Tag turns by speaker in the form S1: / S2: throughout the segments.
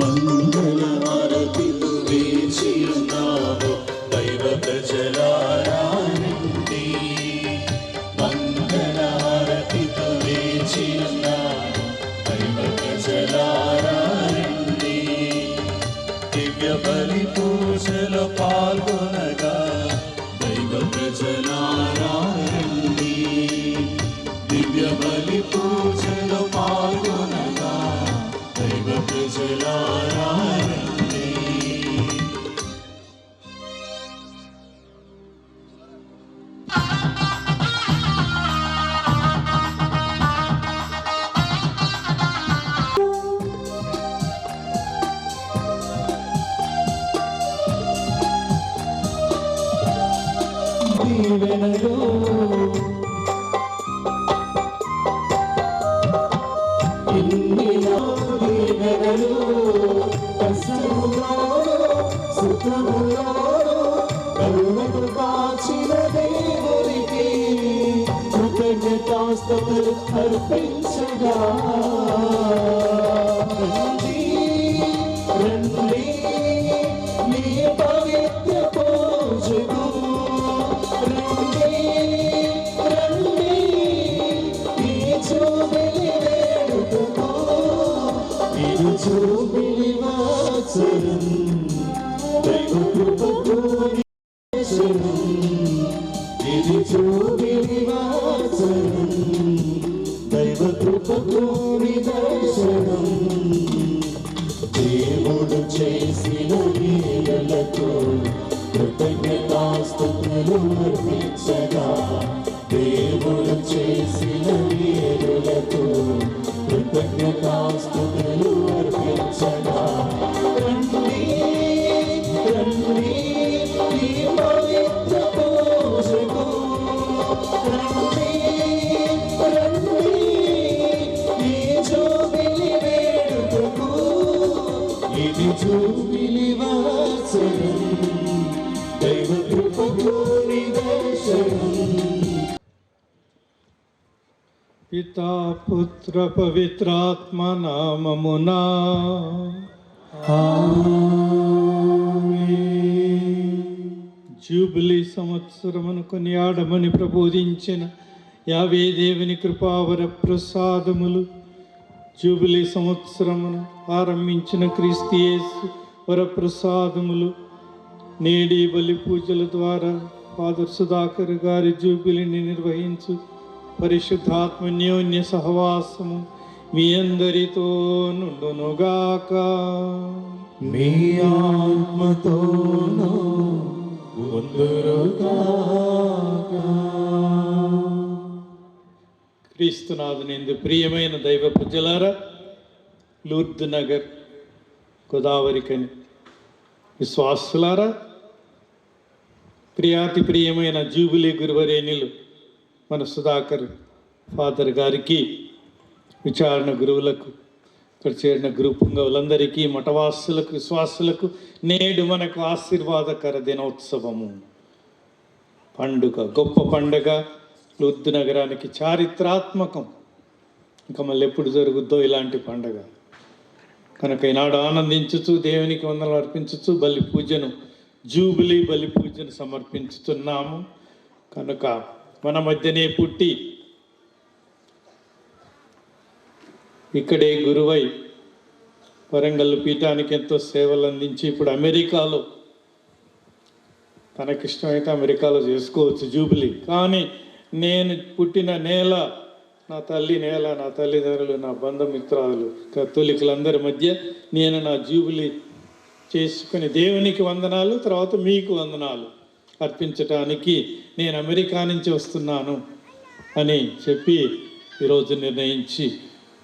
S1: మంగళహారతితో వేచి ఉన్నాము దైవ ప్రజలారా రండి. మంగళహారతితో వేచి ఉన్నాము దైవ ప్రజలారా రండి. దివ్య బలి పూజలో పాల్గొనగా దైవ ప్రజలారా రండి. దివ్య బలి పూజలో పాల్గొనగా దైవ ప్రజలారా రండి. దీవెనలు దీవెనలు కష్టములోను సుఖములోను కరుణకు కాచిన దేవునికి కృతజ్ఞతాస్తుతులు అర్పించగా రండి రండి నీ పవిత్ర పూజకు రండి రండి ఈ జూబిలి వేడుకకు ఇది జూబిలి వాత్సరం దైవ కృపకు నిదర్శనం. ఇది జూబిలి వాత్సరం దైవ కృపకు నిదర్శనం. దేవుడు చేసిన మేలులకు కృతజ్ఞతాస్తుతులు అర్పించగా దేవుడు చేసిన మేలులకు కృతజ్ఞతాస్తుతులు అర్పించగా రండి రండి ఈ పవిత్ర పూజకు రండి రండి ఈ జూబిలి వేడుకకు ఇది జూబిలి వాత్సరం దైవ కృపకు నిదర్శనం.
S2: పితా పుత్ర పవిత్రాత్మ నామమునా జూబిలీ సంవత్సరమును కొనియాడమని ప్రబోధించిన యావే దేవుని కృపావర ప్రసాదములు, జూబిలీ సంవత్సరమును ఆరంభించిన క్రీస్తు యేసు వరప్రసాదములు, నేడి బలి పూజల ద్వారా ఫాదర్ సుధాకర్ గారి జూబిలీని నిర్వహించు పరిశుద్ధాత్మన్యోన్య సహవాసము మీ అందరితో నుండునుగాక.
S1: మీ ఆత్మతోనూ ఉందురుగాక.
S2: క్రీస్తునాథునిందు ప్రియమైన దైవ ప్రజలారా, లూర్ద్ నగర్ గోదావరికని విశ్వాసులారా, ప్రియాతి ప్రియమైన జూబిలీ గురువరేణులు మన సుధాకర్ ఫాదర్ గారికి, విచారణ గురువులకు, ఇక్కడ చేరిన గురు పుంగవులందరికీ, మఠవాసులకు, విశ్వాసులకు నేడు మనకు ఆశీర్వాదకర దినోత్సవము, పండుగ, గొప్ప పండుగ. లూర్ద్ నగరానికి చారిత్రాత్మకం. ఇంకా మళ్ళీ ఎప్పుడు జరుగుద్దో ఇలాంటి పండుగ కనుక ఈనాడు ఆనందించుచు దేవునికి వందనలు అర్పించుచు బలి పూజను, జూబిలీ బలి పూజను సమర్పించుతున్నాము. కనుక మన మధ్యనే పుట్టి ఇక్కడే గురువై వరంగల్ పీఠానికి ఎంతో సేవలు అందించి ఇప్పుడు అమెరికాలో, తనకిష్టమైతే అమెరికాలో చేసుకోవచ్చు జూబిలీ. కానీ నేను పుట్టిన నేల, నా తల్లి నేల, నా తల్లిదండ్రులు, నా బంధుమిత్రాలు, కథోలికులందరి మధ్య నేను నా జూబిలీ చేసుకుని దేవునికి వందనాలు, తర్వాత మీకు వందనాలు అర్పించటానికి నేను అమెరికా నుంచి వస్తున్నాను అని చెప్పి ఈరోజు నిర్ణయించి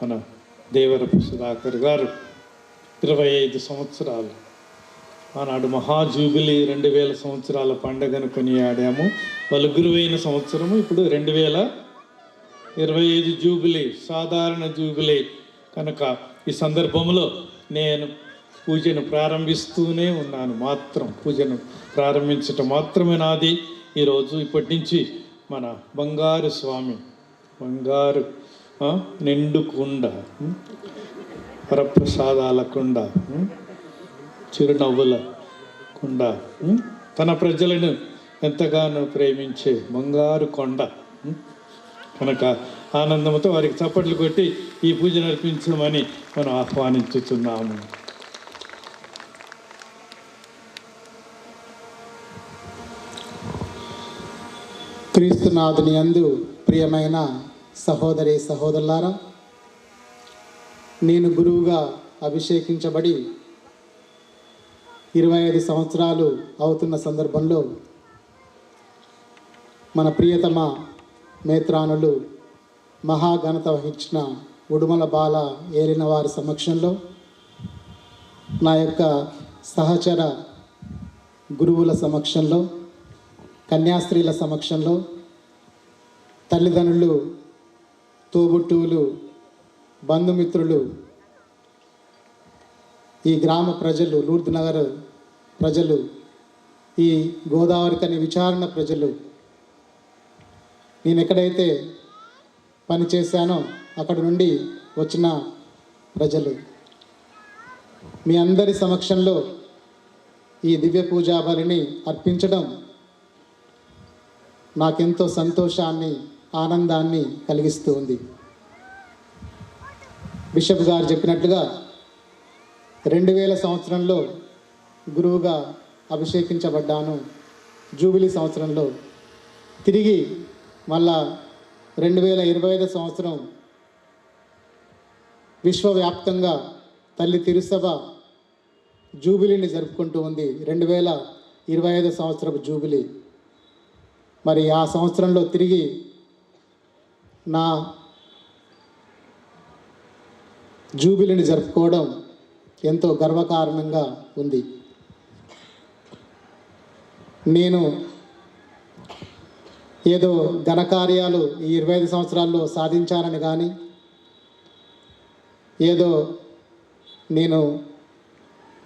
S2: మన దేవరపు సుధాకర్ గారు 25 సంవత్సరాలు ఆనాడు మహాజూబిలీ 2000 సంవత్సరాల పండుగను కొనియాడాము. వాళ్ళు గురువైన సంవత్సరము ఇప్పుడు 2025 జూబిలీ, సాధారణ జూబిలీ. కనుక ఈ సందర్భంలో నేను పూజను ప్రారంభిస్తూనే ఉన్నాను. పూజను ప్రారంభించటం మాత్రమే నాది. ఈరోజు ఇప్పటి నుంచి మన బంగారు స్వామి, బంగారు నిండు కుండ, వరప్రసాదాల కుండ, చిరునవ్వుల కుండ, తన ప్రజలను ఎంతగానో ప్రేమించే బంగారు కొండ కనుక ఆనందంతో వారికి చప్పట్లు కొట్టి ఈ పూజ నడిపించమని మనం ఆహ్వానించుతున్నాము.
S3: క్రీస్తునాథుని యందు ప్రియమైన సహోదరి సహోదరులారా, నేను గురువుగా అభిషేకించబడి 25 సంవత్సరాలు అవుతున్న సందర్భంలో మన ప్రియతమ మేత్రానులు మహాఘనత వహించిన ఉడుమల బాల ఏలిన వారి సమక్షంలో, నా యొక్క సహచర గురువుల సమక్షంలో, కన్యాస్త్రీల సమక్షంలో, తల్లిదండ్రులు, తోబుట్టువులు, బంధుమిత్రులు, ఈ గ్రామ ప్రజలు, లూర్ద్ నగర్ ప్రజలు, ఈ గోదావరి కని విచారణ ప్రజలు, నేను ఎక్కడైతే పనిచేశానో అక్కడ నుండి వచ్చిన ప్రజలు, మీ అందరి సమక్షంలో ఈ దివ్య పూజా బలిని అర్పించడం నాకెంతో సంతోషాన్ని, ఆనందాన్ని కలిగిస్తూ ఉంది. బిషప్ గారు చెప్పినట్లుగా 2000 సంవత్సరంలో గురువుగా అభిషేకించబడ్డాను. జూబిలీ సంవత్సరంలో తిరిగి మళ్ళా 2025 సంవత్సరం విశ్వవ్యాప్తంగా తల్లి తిరుసభ జూబిలీని జరుపుకుంటూ ఉంది. 2025 సంవత్సరపు జూబిలీ. మరి ఆ సంవత్సరంలో తిరిగి నా జూబిలీని జరుపుకోవడం ఎంతో గర్వకారణంగా ఉంది. నేను ఏదో ఘనకార్యాలు ఈ 25 సంవత్సరాల్లో సాధించానని కానీ, ఏదో నేను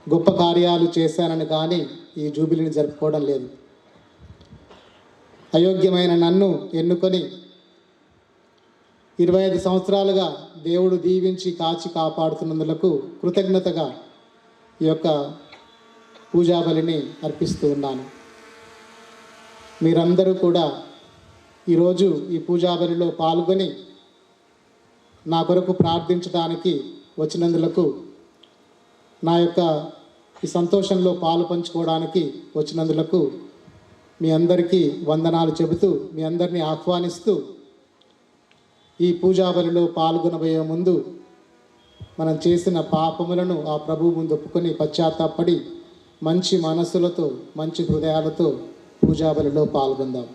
S3: గొప్ప కార్యాలు చేశానని కానీ ఈ జూబిలీని జరుపుకోవడం లేదు. అయోగ్యమైన నన్ను ఎన్నుకొని 25 సంవత్సరాలుగా దేవుడు దీవించి కాచి కాపాడుతున్నందులకు కృతజ్ఞతగా ఈ యొక్క పూజా బలిని అర్పిస్తూ ఉన్నాను. మీరందరూ కూడా ఈరోజు ఈ పూజా బలిలో పాల్గొని నా కొరకు ప్రార్థించడానికి వచ్చినందులకు, నా యొక్క ఈ సంతోషంలో పాలు పంచుకోవడానికి వచ్చినందులకు మీ అందరికీ వందనాలు చెబుతూ, మీ అందరినీ ఆహ్వానిస్తూ, ఈ పూజా బలిలో పాల్గొనబోయే ముందు మనం చేసిన పాపములను ఆ ప్రభువు ముందు ఒప్పుకొని పశ్చాత్తాపడి మంచి మనస్సులతో, మంచి హృదయాలతో పూజా బలిలో పాల్గొందాం.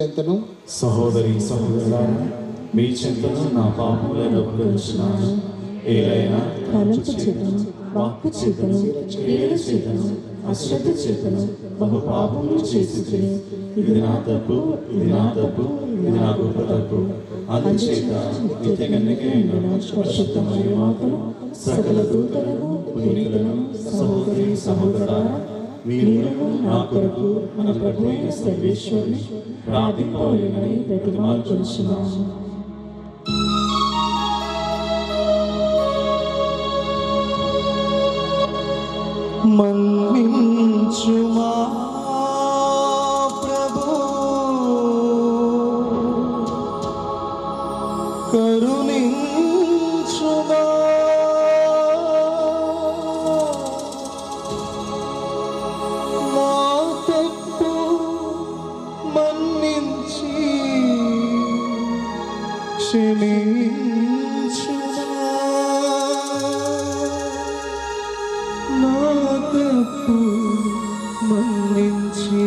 S3: ఎంతను
S1: సహోదరి సహోదరులారా, మీ చింతను నా పాపములను ఒప్పుకొనుచున్నాను. ఏలైనా
S4: తలంపు చేతను, వాక్కు చేతను, క్రియల చేతను, అశ్రద్ధ చేతను బహు పాపములు చేసి
S1: ఇది నా తప్పు, ఇది నా తప్పు, ఇది నా గొప్ప తప్పు. అందుచేత నిత్య కన్యకైన పరిశుద్ధమైన మాతను, సకల దూతలను, పునీతులను, సహోదరి సహోదరులారా, మీరు నా కొరకు మన ప్రభు అయిన సర్వేశ్వరుని ప్రార్థింపవలెనని బ్రతిమాలుకొనుచున్నాను.
S5: మన్నించుమా ప్రభు, కరుణించుమా, నా తప్పు మన్నించి క్షమించుమా, నా తప్పు మన్నించి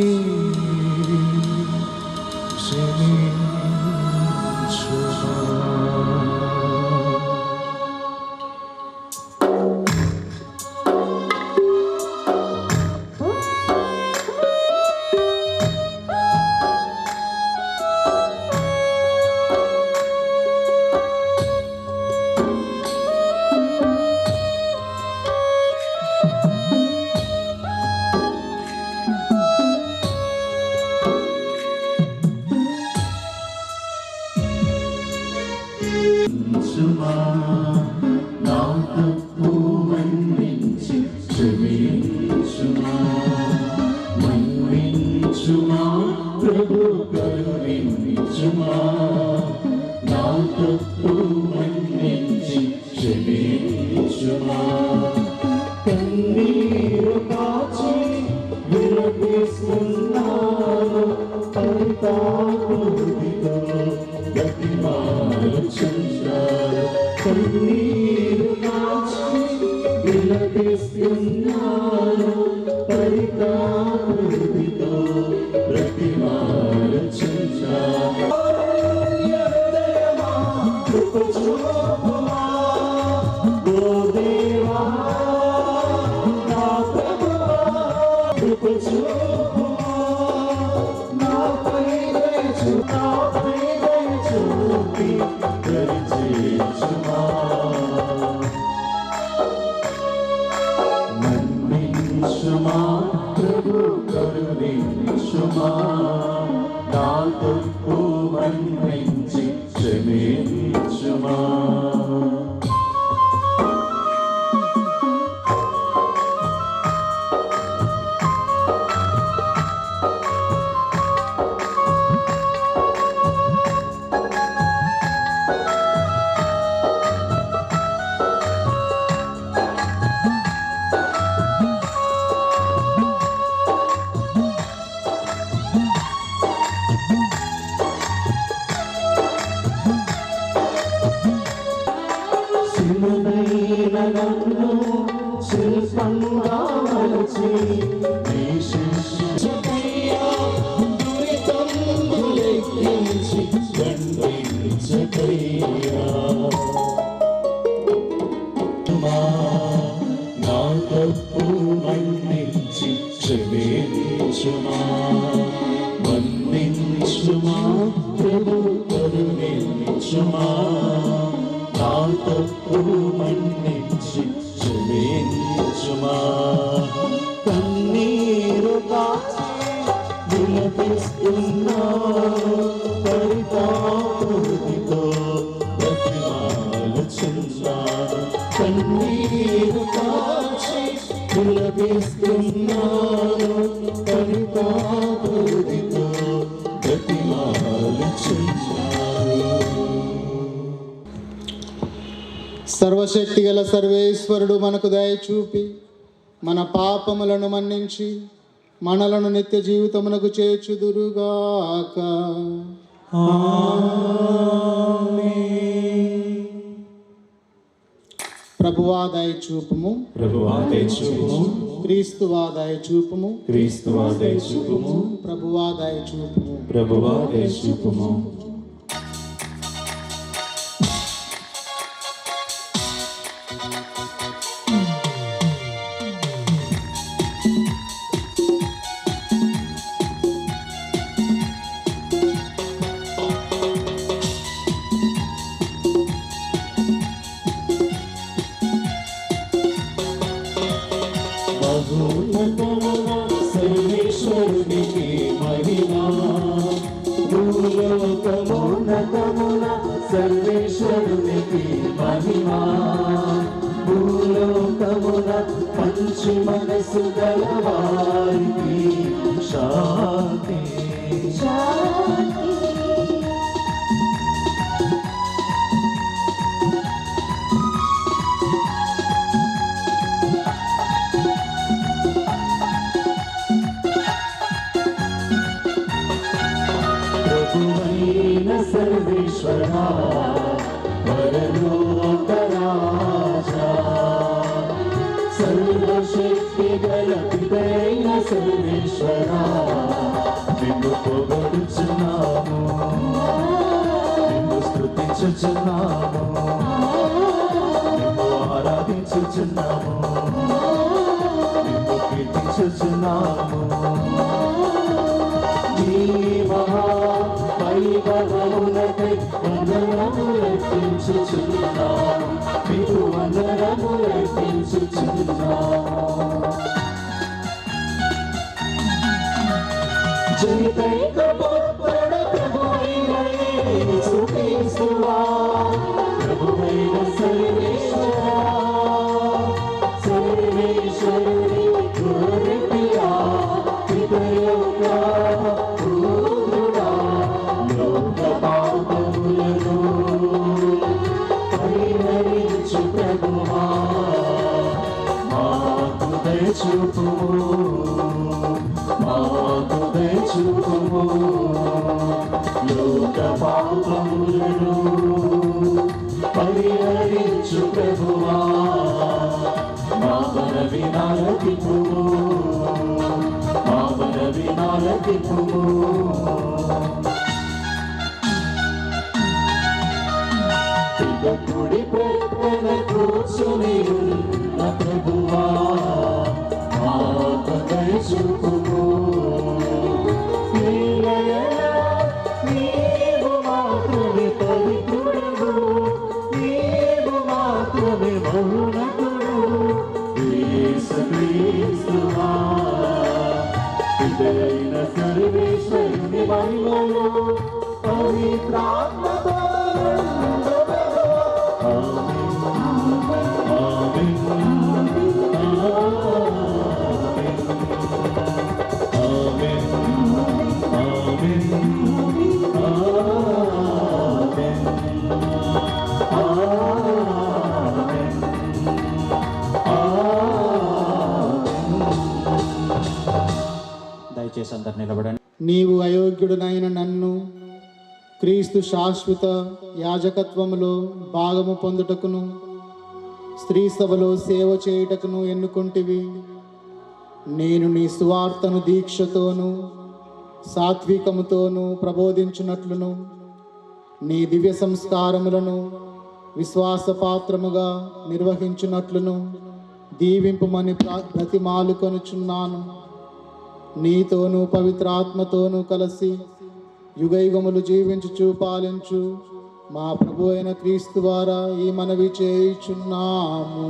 S1: కన్నీరు కాచి విలపిస్తున్నాను పరితాపముతో బ్రతిమాలుచున్నాను కన్నీరు కాచి విలపిస్తున్నాను పరితాపముతో బ్రతిమాలుచున్నాను కృప చూపుమా ఓ దేవా నా ప్రభువా కృప చూపుమా నాపై దయ చూపి దరిచేర్చుమా మన్నించుమా ప్రభు కరుణించుమా నా తప్పు మన్నించి క్షమించుమా నన్ను శిల్పంగా మలచి నీ శిష్యుడయ్యా దురితంబులెక్కించి దండించకయ్యా నా తప్పు మన్నించి క్షమించుమా మన్నించుమా ప్రభు కరుణించుమా నా తప్పు మన్నించి క్షమించుమా కన్నీరు కాచి విలపిస్తున్నాను పరితాపముతో బ్రతిమాలుచున్నాను కన్నీరు కాచి విలపిస్తున్నాను పరితాపముతో బ్రతిమాలుచున్నాను.
S3: సర్వశక్తి గల సర్వేశ్వరుడు మనకు దయ చూపి మన పాపములను మన్నించి మనలను నిత్య జీవితమునకు చేర్చుదురుగాక. ప్రభువా దయ చూపుము,
S1: ప్రభువా దయ చూపుము,
S3: క్రీస్తువా దయ చూపుము,
S1: క్రీస్తువా దయ చూపుము,
S3: ప్రభువా దయ చూపుము,
S1: ప్రభువా దయ చూపుము. సర్వేశ్వరునికి మహిమా భూలోకమున్నతమున సర్వేశ్వరునికి మహిమా భూలోకమున మంచి మనసు గలవారికి శాంతి ప్రభువైన సర్వేశ్వరా పరలోక రాజా సర్వశక్తి గల పితైన సర్వేశ్వరా నిన్ను పొగడుచున్నాము, నిన్ను స్తుతించుచున్నాము, నిన్ను ఆరాధించుచున్నాము, నిన్ను కీర్తించుచున్నాము. నీ మహా వైభవమునకై వందనములర్పించుచున్నాము, మీకు వందనములర్పించుచున్నాము. జనితైక పుత్రుడ ప్రభువైన యేసు క్రీస్తువా, ప్రభువైన సర్వేశ్వరా, సర్వేశ్వరుని గొర్రెపిల్లా, పితయొక్క పుత్రుడా, లోక పాపములను పరిహరించు ప్రభువా, మా దయచూపుము మాకు దయచూపుము లోక పాపములను పరిహరించు ప్రభువా మా మనవి నాలకిపుము మా మనవి నాలకిపుము కుడి ప్రక్కన కూర్చుని ఉన్న ప్రభువా మాకు దయచూపుము నీవు మాత్రమే పవిత్రుడవు నీవు మాత్రమే మౌనకుడు యేసుక్రీస్తువా ఇదైన సర్వేశ్వరుని మహిమలో పవిత్రాత్మతో
S6: దయచేసి అందరు నిలబడండి.
S3: నీవు అయోగ్యుడునైన నన్ను క్రీస్తు శాశ్వత యాజకత్వములో భాగము పొందుటకును స్త్రీ సభలో సేవ చేయుటకును ఎన్నుకొంటివి. నేను నీ సువార్తను దీక్షతోనూ సాత్వికముతోనూ ప్రబోధించున్నట్లును నీ దివ్య సంస్కారములను విశ్వాసపాత్రముగా నిర్వహించున్నట్లును దీవింపుమని బ్రతిమాలుకొనుచున్నాను. నీతోనూ పవిత్రాత్మతోనూ కలిసి యుగయుగములు జీవించుచు పాలించు మా ప్రభు అయిన క్రీస్తు ద్వారా ఈ మనవి చేయుచున్నాము.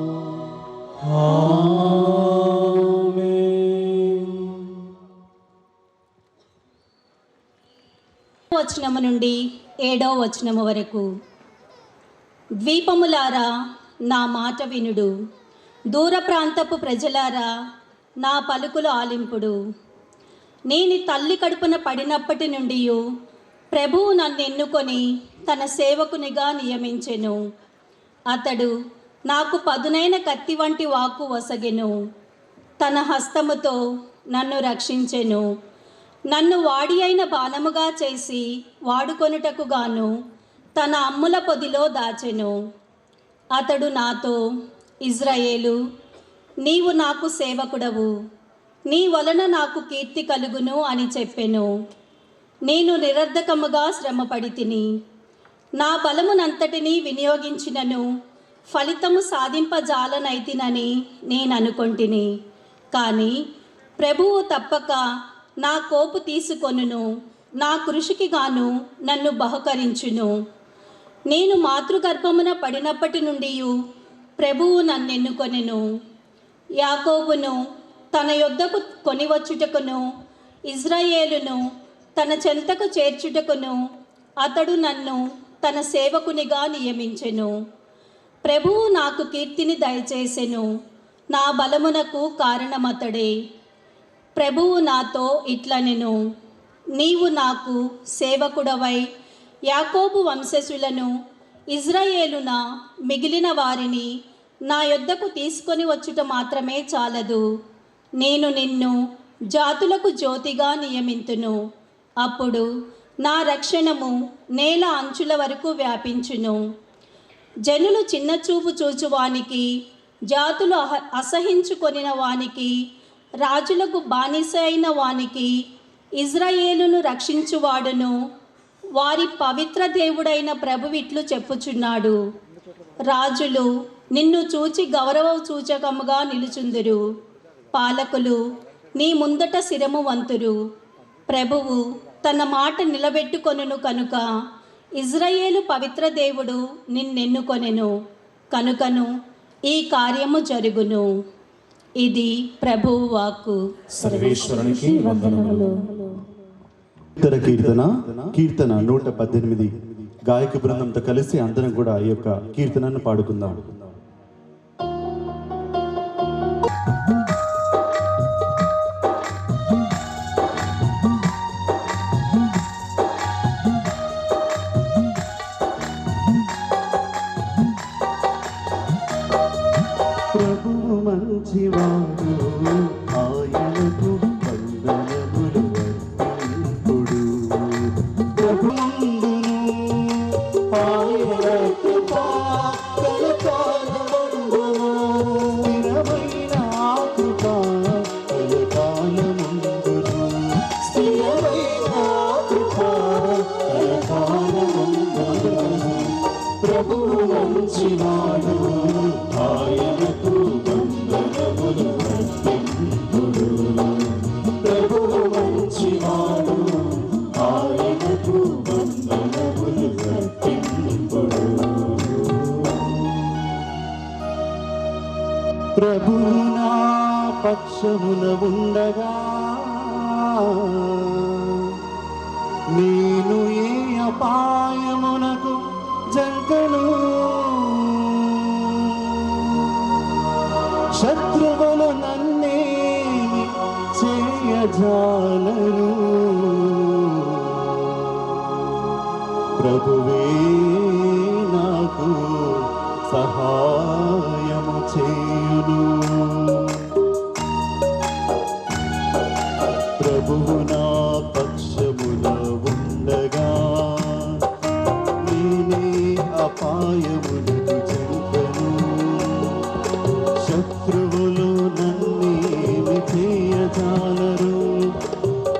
S7: వచనము నుండి 7వ వచనము వరకు. ద్వీపములారా నా మాట వినుడు, దూర ప్రాంతపు ప్రజలారా నా పలుకులు ఆలింపుడు. నేను తల్లి కడుపున పడినప్పటి నుండి ప్రభువు నన్ను ఎన్నుకొని తన సేవకునిగా నియమించెను. అతడు నాకు పదునైన కత్తి వంటి వాక్కు వసగెను. తన హస్తముతో నన్ను రక్షించెను. నన్ను వాడి అయిన బాణముగా చేసి వాడుకొనుటకు గాను తన అమ్ముల పొదిలో దాచెను. అతడు నాతో, ఇజ్రాయేలు, నీవు నాకు సేవకుడవు, నీ వలన నాకు కీర్తి కలుగును అని చెప్పెను. నేను నిరర్ధకముగా శ్రమపడి తిని నా బలమునంతటినీ వినియోగించినను ఫలితము సాధింపజాలనైతినని నేను అనుకొంటిని. కానీ ప్రభువు తప్పక నా కోపు తీసుకొనును, నా కృషికి గాను నన్ను బహుకరించును. నేను మాతృగర్భమున పడినప్పటి నుండి ప్రభువు నన్ను ఎన్నుకొనెను. యాకోబును తన యొద్దకు కొనివచ్చుటకును ఇజ్రాయేలును తన చెంతకు చేర్చుటకును అతడు నన్ను తన సేవకునిగా నియమించెను. ప్రభువు నాకు కీర్తిని దయచేసెను. నా బలమునకు కారణమతడే. ప్రభువు నాతో ఇట్లనెను, నీవు నాకు సేవకుడవై యాకోబు వంశస్థులను ఇజ్రాయేలున మిగిలిన వారిని నా యొద్దకు తీసుకొని వచ్చుట మాత్రమే చాలదు. నేను నిన్ను జాతులకు జ్యోతిగా నియమింతును. అప్పుడు నా రక్షణము నేల అంచుల వరకు వ్యాపించును. జనులు చిన్నచూపు చూచువానికి, జాతులు అసహించుకొనిన వానికి, రాజులకు బానిస అయిన వానికి ఇజ్రాయేలును రక్షించువాడును వారి పవిత్ర దేవుడైన ప్రభువిట్లు చెప్పుచున్నాడు. రాజులు నిన్ను చూచి గౌరవ సూచకముగా నిలుచుందురు. పాలకులు నీ ముందట శిరము వంతురు. ప్రభువు తన మాట నిలబెట్టుకొనును కనుక ఇజ్రాయేలు పవిత్ర దేవుడు నిన్నెన్నుకొనెను కనుకను ఈ కార్యము జరుగును. ఇది ప్రభువు వాక్కు.
S1: సర్వేశ్వరునికి వందనములు.
S8: కీర్తన 118 గాయక బృందంతో కలిసి అందరం కూడా ఈ యొక్క కీర్తనను పాడుకుందాం.
S1: ప్రభువు మంచివాడు
S8: పక్షమున ఉండగా నేను ఏ అపాయమునకు జంకను. శత్రువులు నన్నేమి చేయజాలరు. ప్రభువే నాకు సహాయము చేయును. ప్రభువు నా పక్షమున ఉండగా నేనే అపాయమునకు జంకను. శత్రువులు నన్నేమి చేయజాలరు.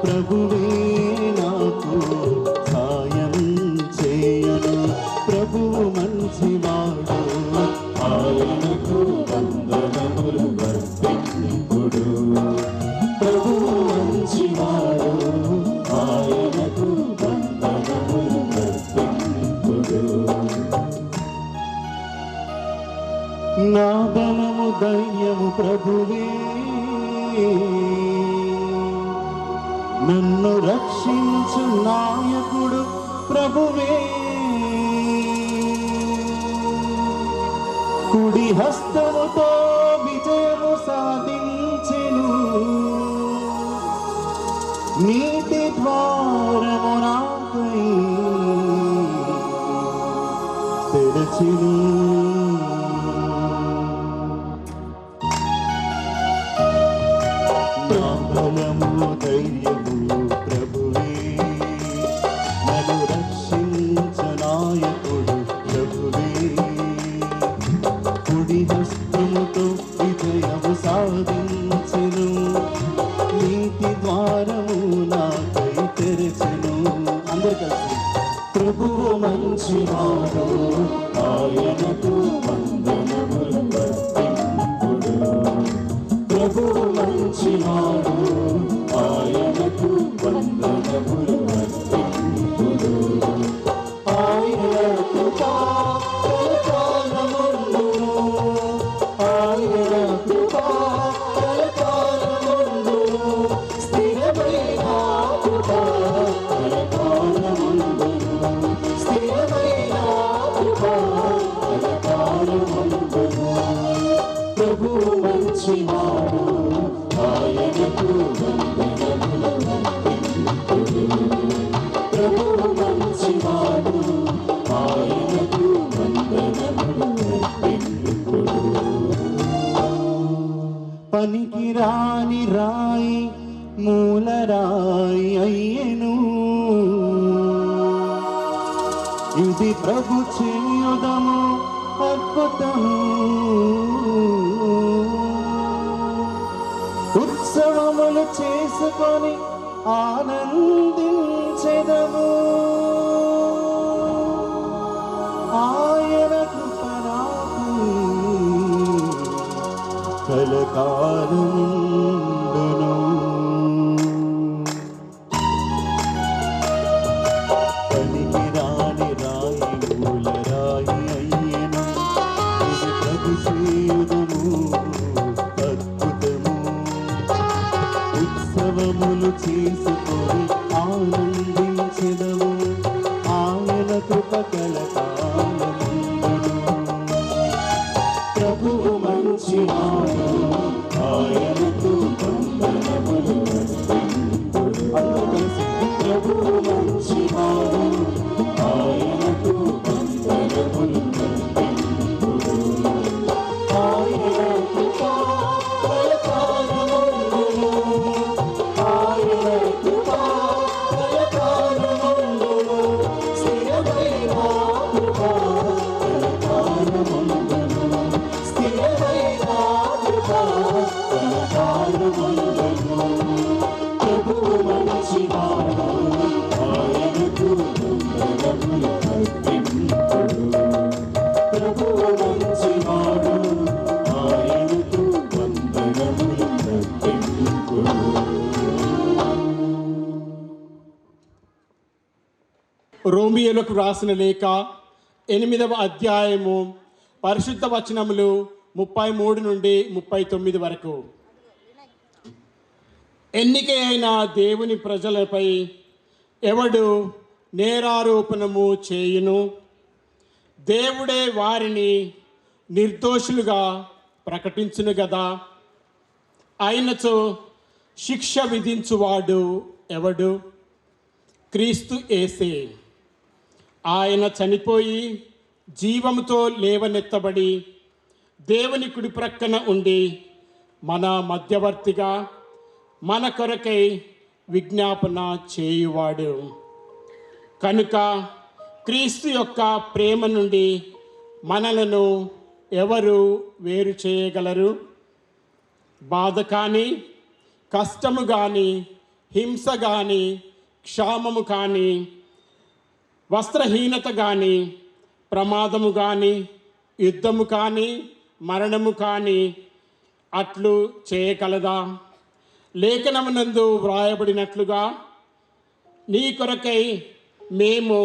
S8: ప్రభువే నాకు సాయం చేయును. ప్రభువు మంచివాడు, ఆయనకు వందనములు వర్తింపుడు. ప్రభువు మంచివాడు, ఆయనకు వందనములు వర్తింపుడు. నా బలము ధైర్యము ప్రభువే, నన్ను రక్షించు నాయకుడు ప్రభువే. కుడి హస్తముతో విజయము సాధించెను. నీతి ద్వారము నాకై తెరచెను. నా బలము ధైర్యము ప్రభువే, నన్ను రక్షించు నాయకుడు ప్రభువే. కుడి హస్తముతో విజయము సాధించెను. నీతి ద్వారము నాకై తెరచెను. అందరు కలిసి ప్రభువు మంచివాడు, ఆయనకు వందనములు వర్తింపుడు. ప్రభువు మంచివాడు, ఆయనకు వందనములు వర్తింపుడు. ఆయన కృపా కలకాలముండును. ఆయన కృపా కలకాలముండును. స్థిరమైన కృపా కలకాలముండును. స్థిరమైన కృపా కలకాలముండును. ప్రభువు మంచివాడు, ఆయనకు వందనములు వర్తింపుడు. ప్రభువు మంచివాడు, ఆయనకు వందనములు వర్తింపుడు. పనికిరాని రాయి మూలరాయి అయ్యెను. ఇది ప్రభు చేయుదము అద్భుతము. ఉత్సవములు చేసుకొని ఆనందించెదము. ఆయన కృప నాకు కలకాలముండును. పనికిరాని రాయి మూలరాయి అయ్యెను. ఇది ప్రభు చేయుదము అద్భుతము. ఉత్సవములు చేసుకొని ఆనందించెదము. ఆయన కృప కలకాలముండును. ప్రభువు మంచివాడు, ఆయనకు వందనములు వర్తింపుడు. అందరూ కలిసి ప్రభువు మంచివాడు, ఆయనకు వందనములు వర్తింపుడు. ఆయన కృపా కలకాలముండును. ఆయన కృపా కలకాలముండును. స్థిరమైన కృపా కలకాలముండును. స్థిరమైన కృపా కలకాలముండును. ప్రభువు మంచివాడు, ఆయనకు వందనములు వర్తింపుడు. ప్రభువు మంచివాడు, ఆయనకు వందనములు వర్తింపుడు.
S9: రోమియోలకు రాసిన లేఖ 8వ అధ్యాయము పరిశుద్ధ వచనములు 33 నుండి 39 వరకు. ఎన్నికైన దేవుని ప్రజలపై ఎవడు నేరారోపణము చేయును? దేవుడే వారిని నిర్దోషులుగా ప్రకటించును గదా. ఆయనతో శిక్ష విధించువాడు ఎవడు? క్రీస్తు యేసే. ఆయన చనిపోయి జీవముతో లేవనెత్తబడి దేవుని కుడి ప్రక్కన ఉండి మన మధ్యవర్తిగా మన కొరకై విజ్ఞాపన చేయువాడు. కనుక క్రీస్తు యొక్క ప్రేమ నుండి మనలను ఎవరు వేరు చేయగలరు? బాధ కానీ, కష్టము కానీ, హింస కానీ, క్షామము కానీ, వస్త్రహీనత కానీ, ప్రమాదము కానీ, యుద్ధము కానీ, మరణము కానీ అట్లు చేయగలదా? లేఖనమునందు వ్రాయబడినట్లుగా నీ కొరకై మేము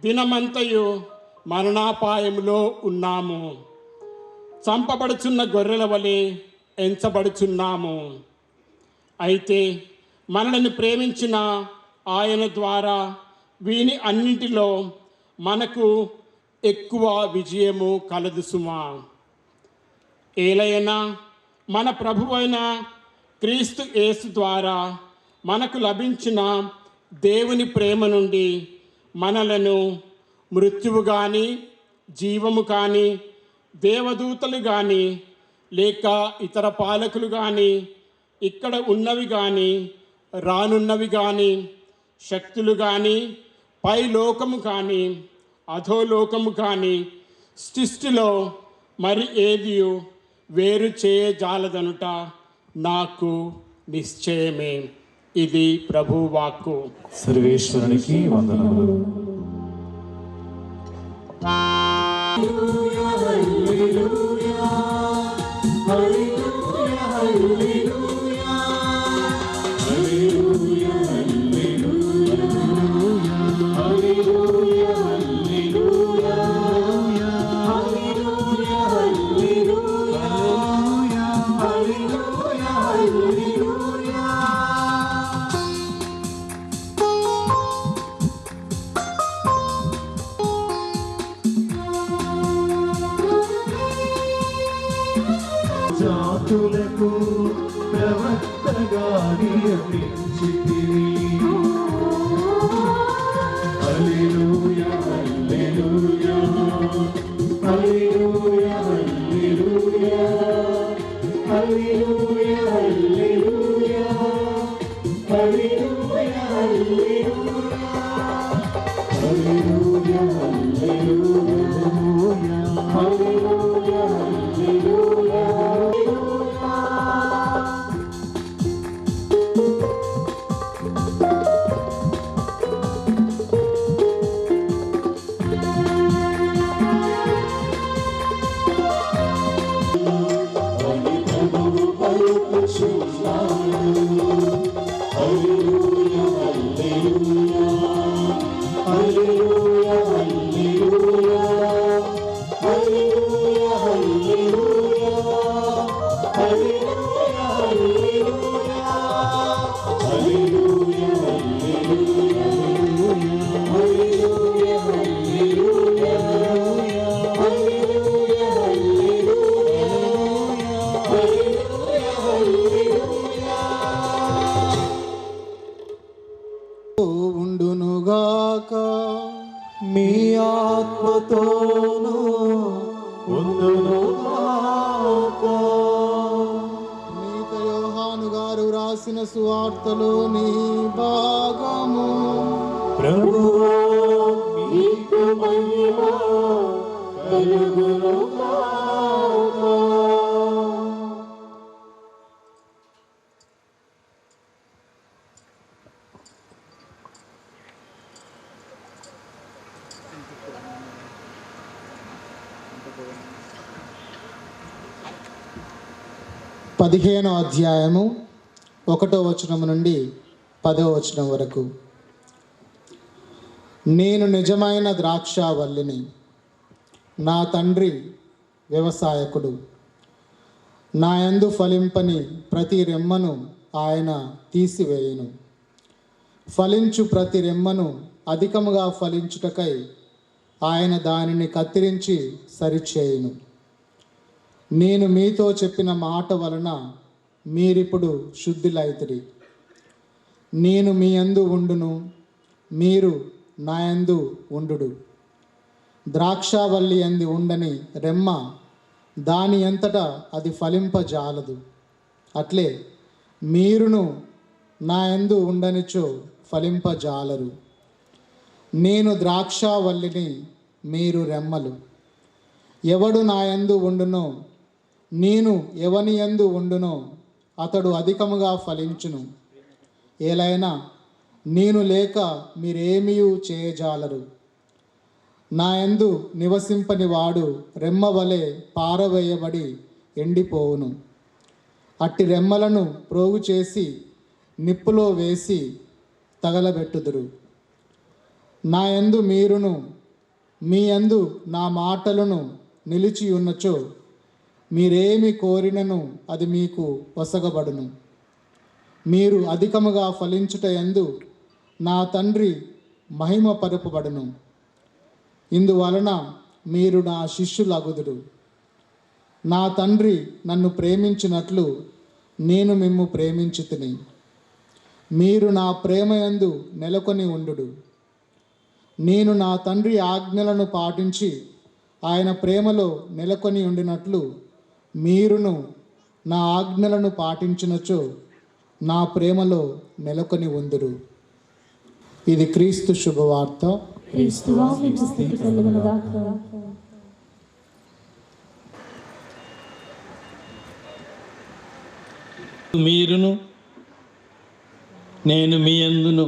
S9: దినమంతయు మరణాపాయములో ఉన్నాము, చంపబడుచున్న గొర్రెల వలె ఎంచబడుచున్నాము. అయితే మనల్ని ప్రేమించిన ఆయన ద్వారా వీని అన్నింటిలో మనకు ఎక్కువ విజయము కలదు సుమా. ఏలైనా మన ప్రభువైన క్రీస్తు యేసు ద్వారా మనకు లభించిన దేవుని ప్రేమ నుండి మనలను మృత్యువు కానీ, జీవము కానీ, దేవదూతలు కానీ, లేక ఇతర పాలకులు కానీ, ఇక్కడ ఉన్నవి కానీ, రానున్నవి కానీ, శక్తులు కానీ, పై లోకము కానీ, అధోలోకము కానీ, సృష్టిలో మరి ఏది వేరు చేయజాలదనుట నాకు నిశ్చయమే. ఇది ప్రభు వాక్కు.
S1: సర్వేశ్వరునికి వందనములు. జాతులకు ప్రవక్తగా నియమించితివి. హల్లెలూయా హల్లెలూయా హల్లెలూయా హల్లెలూయా హల్లెలూయా హల్లెలూయా హల్లెలూయా హల్లెలూయా హల్లెలూయా హల్లెలూయా హల్లెలూయా.
S3: ఉండునుగాక
S5: మీ ఆత్మతోనూ ఉండునుగాక.
S3: నీత యోహాను గారు రాసిన సువార్తలోని భాగము.
S5: ప్రభువా మీకు మహిమ కలుగునుగాక.
S3: 15వ అధ్యాయము 1వ వచనం నుండి 10వ వచనం వరకు. నేను నిజమైన ద్రాక్షావల్లిని, నా తండ్రి వ్యవసాయకుడు. నా యందు ఫలింపని ప్రతి రెమ్మను ఆయన తీసివేయును. ఫలించు ప్రతి రెమ్మను అధికముగా ఫలించుటకై ఆయన దానిని కత్తిరించి సరిచేయును. నేను మీతో చెప్పిన మాట వలన మీరిప్పుడు శుద్ధులైతిరి. నేను మీ యందు ఉండును, మీరు నా యందు ఉండుడు. ద్రాక్షావల్లి యందు ఉండని రెమ్మ దాని అంతటా అది ఫలింపజాలదు. అట్లే మీరును నా యందు ఉండనిచో ఫలింపజాలరు. నేను ద్రాక్షావల్లిని, మీరు రెమ్మలు. ఎవడు నా యందు ఉండునో, నేను ఎవని యందు ఉండునో అతడు అధికముగా ఫలించును. ఏలైనా నేను లేక మీరేమీ చేయజాలరు. నా యందు నివసింపని వాడు రెమ్మ వలె పారవేయబడి ఎండిపోవును. అట్టి రెమ్మలను ప్రోగు చేసి నిప్పులో వేసి తగలబెట్టుదురు. నా యందు మీరును, మీ యందు నా మాటలను నిలిచి ఉన్నచో మీరేమి కోరినను అది మీకు వసగబడును. మీరు అధికముగా ఫలించుట యందు నా తండ్రి మహిమ పరుపబడును. ఇందువలన మీరు నా శిష్యులగుదురు. నా తండ్రి నన్ను ప్రేమించినట్లు నేను మిమ్ము ప్రేమించితిని. మీరు నా ప్రేమయందు నెలకొని ఉండుడు. నేను నా తండ్రి ఆజ్ఞలను పాటించి ఆయన ప్రేమలో నెలకొని ఉండినట్లు మీరును నా ఆజ్ఞలను పాటించినచో నా ప్రేమలో నెలకొని ఉందురు. ఇది క్రీస్తు శుభవార్త.
S4: క్రీస్తువా మీకు స్తుతి కలుగునుగాక.
S2: మీరును నేను మీ యందును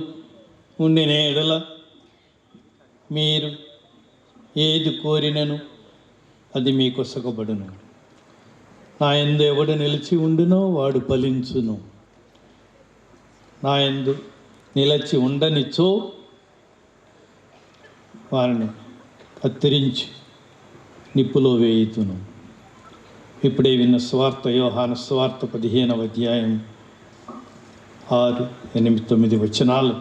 S2: ఉండిన ఎడల మీరు ఏది కోరినను అది మీకు వసగబడును. నా యందు ఎవడు నిలిచి ఉండునో వాడు ఫలించును. నా యందు నిలిచి ఉండనిచో వారిని కత్తిరించి నిప్పులో వేయుతును. ఇప్పుడే విన్న స్వార్థ యోహాను స్వార్థ 15వ అధ్యాయం 6, 8, 9 వచనాలు.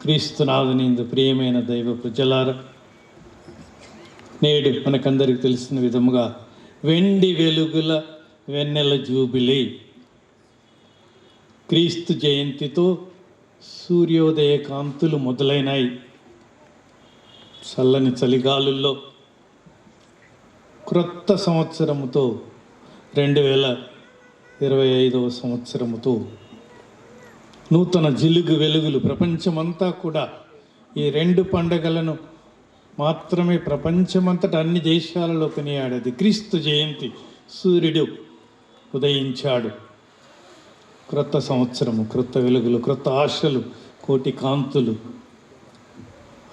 S2: క్రీస్తునాథునిందు ప్రియమైన దైవ ప్రజలారా, నేడు మనకందరికి తెలిసిన విధముగా వెండి వెలుగుల వెన్నెల జూబిలీ క్రీస్తు జయంతితో సూర్యోదయ కాంతులు మొదలైనాయి. చల్లని చలిగాలుల్లో క్రొత్త సంవత్సరముతో 2025వ సంవత్సరముతో నూతన జిలుగు వెలుగులు ప్రపంచమంతా కూడా ఈ 2 పండగలను మాత్రమే ప్రపంచమంతటా అన్ని దేశాలలో కొనియాడేది. క్రీస్తు జయంతి, సూర్యుడు ఉదయించాడు. క్రొత్త సంవత్సరము, క్రొత్త వెలుగులు, క్రొత్త ఆశలు, కోటి కాంతులు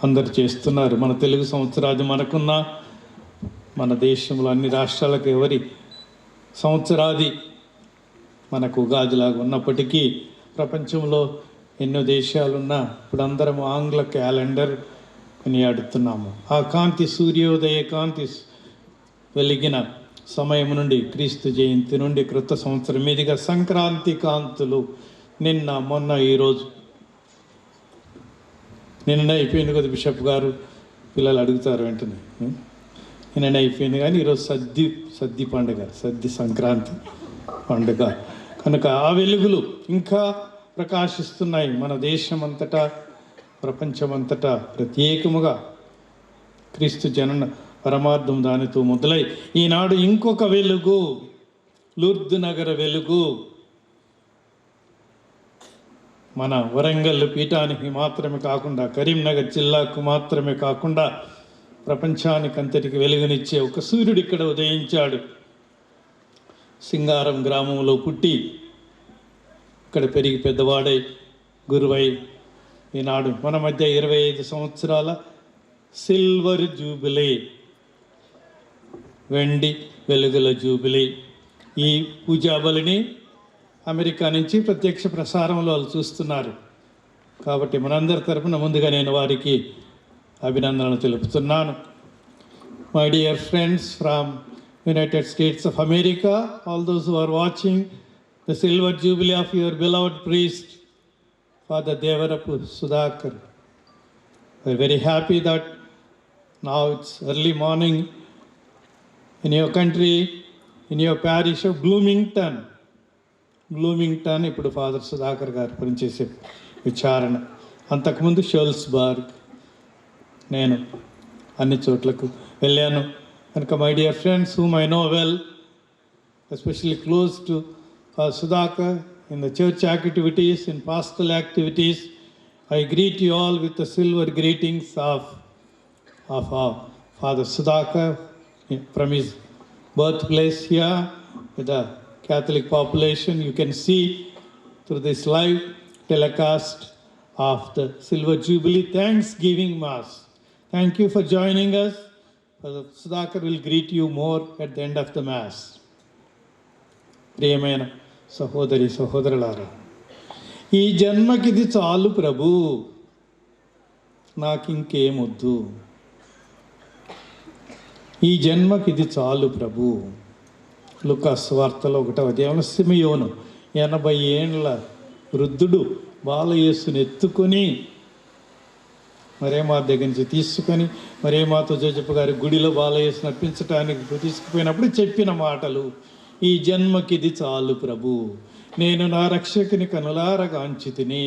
S2: అందరు చేస్తున్నారు. మన తెలుగు సంవత్సరాది మనకున్న, మన దేశంలో అన్ని రాష్ట్రాలకు ఎవరి సంవత్సరాది మనకు ఉగాదిలాగా ఉన్నప్పటికీ ప్రపంచంలో ఎన్నో దేశాలున్నా ఇప్పుడు అందరం ఆంగ్ల క్యాలెండర్ కొనియాడుతున్నాము. ఆ కాంతి, సూర్యోదయ కాంతి వెలిగిన సమయం నుండి, క్రీస్తు జయంతి నుండి క్రొత్త సంవత్సరం మీదుగా సంక్రాంతి కాంతులు నిన్న మొన్న ఈరోజు. నిన్న అయిపోయింది కదా బిషప్ గారు, పిల్లలు అడుగుతారు వెంటనే. నిన్న అయిపోయింది కానీ ఈరోజు సద్ది పండుగ, సద్ది సంక్రాంతి పండుగ కనుక ఆ వెలుగులు ఇంకా ప్రకాశిస్తున్నాయి. మన దేశమంతటా, ప్రపంచమంతటా ప్రత్యేకముగా క్రీస్తు జనన పరమార్థం దానితో మొదలై ఈనాడు ఇంకొక వెలుగు, లూర్దు నగర వెలుగు మన వరంగల్ పీఠానికి మాత్రమే కాకుండా, కరీంనగర్ జిల్లాకు మాత్రమే కాకుండా ప్రపంచానికి అంతటికి వెలుగునిచ్చే ఒక సూర్యుడు ఇక్కడ ఉదయించాడు. సింగారం గ్రామంలో పుట్టి ఇక్కడ పెరిగి పెద్దవాడై గురువై ఈనాడు మన మధ్య 25 సంవత్సరాల సిల్వర్ జూబిలీ, వెండి వెలుగుల జూబిలీ. ఈ పూజా బలిని అమెరికా నుంచి ప్రత్యక్ష ప్రసారంలో వాళ్ళు చూస్తున్నారు. కాబట్టి మనందరి తరపున ముందుగా నేను వారికి అభినందనలు తెలుపుతున్నాను. My dear friends from United States of America, all those who are watching the silver jubilee of your beloved priest, Father Devarapu Sudhakar. We're very happy that now it's early morning in your country, in your parish of Bloomington, ఇప్పుడు father Sudhakar గారు పనిచేసే విచారణ. అంతకుముందు షోల్స్బర్గ్, నేను అన్ని చోట్లకు వెళ్ళాను కనుక my dear friends whom I know well, especially close to Sudhakar in the church activities, in pastoral activities, I greet you all with the silver greetings of our Father Sudhakar from his birthplace here with the Catholic population. You can see through this live telecast of the Silver Jubilee Thanksgiving Mass. Thank you for joining us. Father Sudhakar will greet you more at the end of the Mass. ప్రియమైన సహోదరి సహోదరులారా, ఈ జన్మకిది చాలు ప్రభు, నాకు ఇంకేమొద్దు. ఈ జన్మకిది చాలు ప్రభు. లూకాసు సువార్తలో 1వ అధ్యాయంలో సిమియోను 80 ఏండ్ల వృద్ధుడు బాలయేసుని ఎత్తుకొని మరేమా దగ్గర నుంచి తీసుకొని మరేమాతో జోజప్ప గారి గుడిలో బాలయేసుని అర్పించడానికి తీసుకుపోయినప్పుడు చెప్పిన మాటలు, ఈ జన్మకిది చాలు ప్రభు, నేను నా రక్షకుని కనులారగాంచితిని,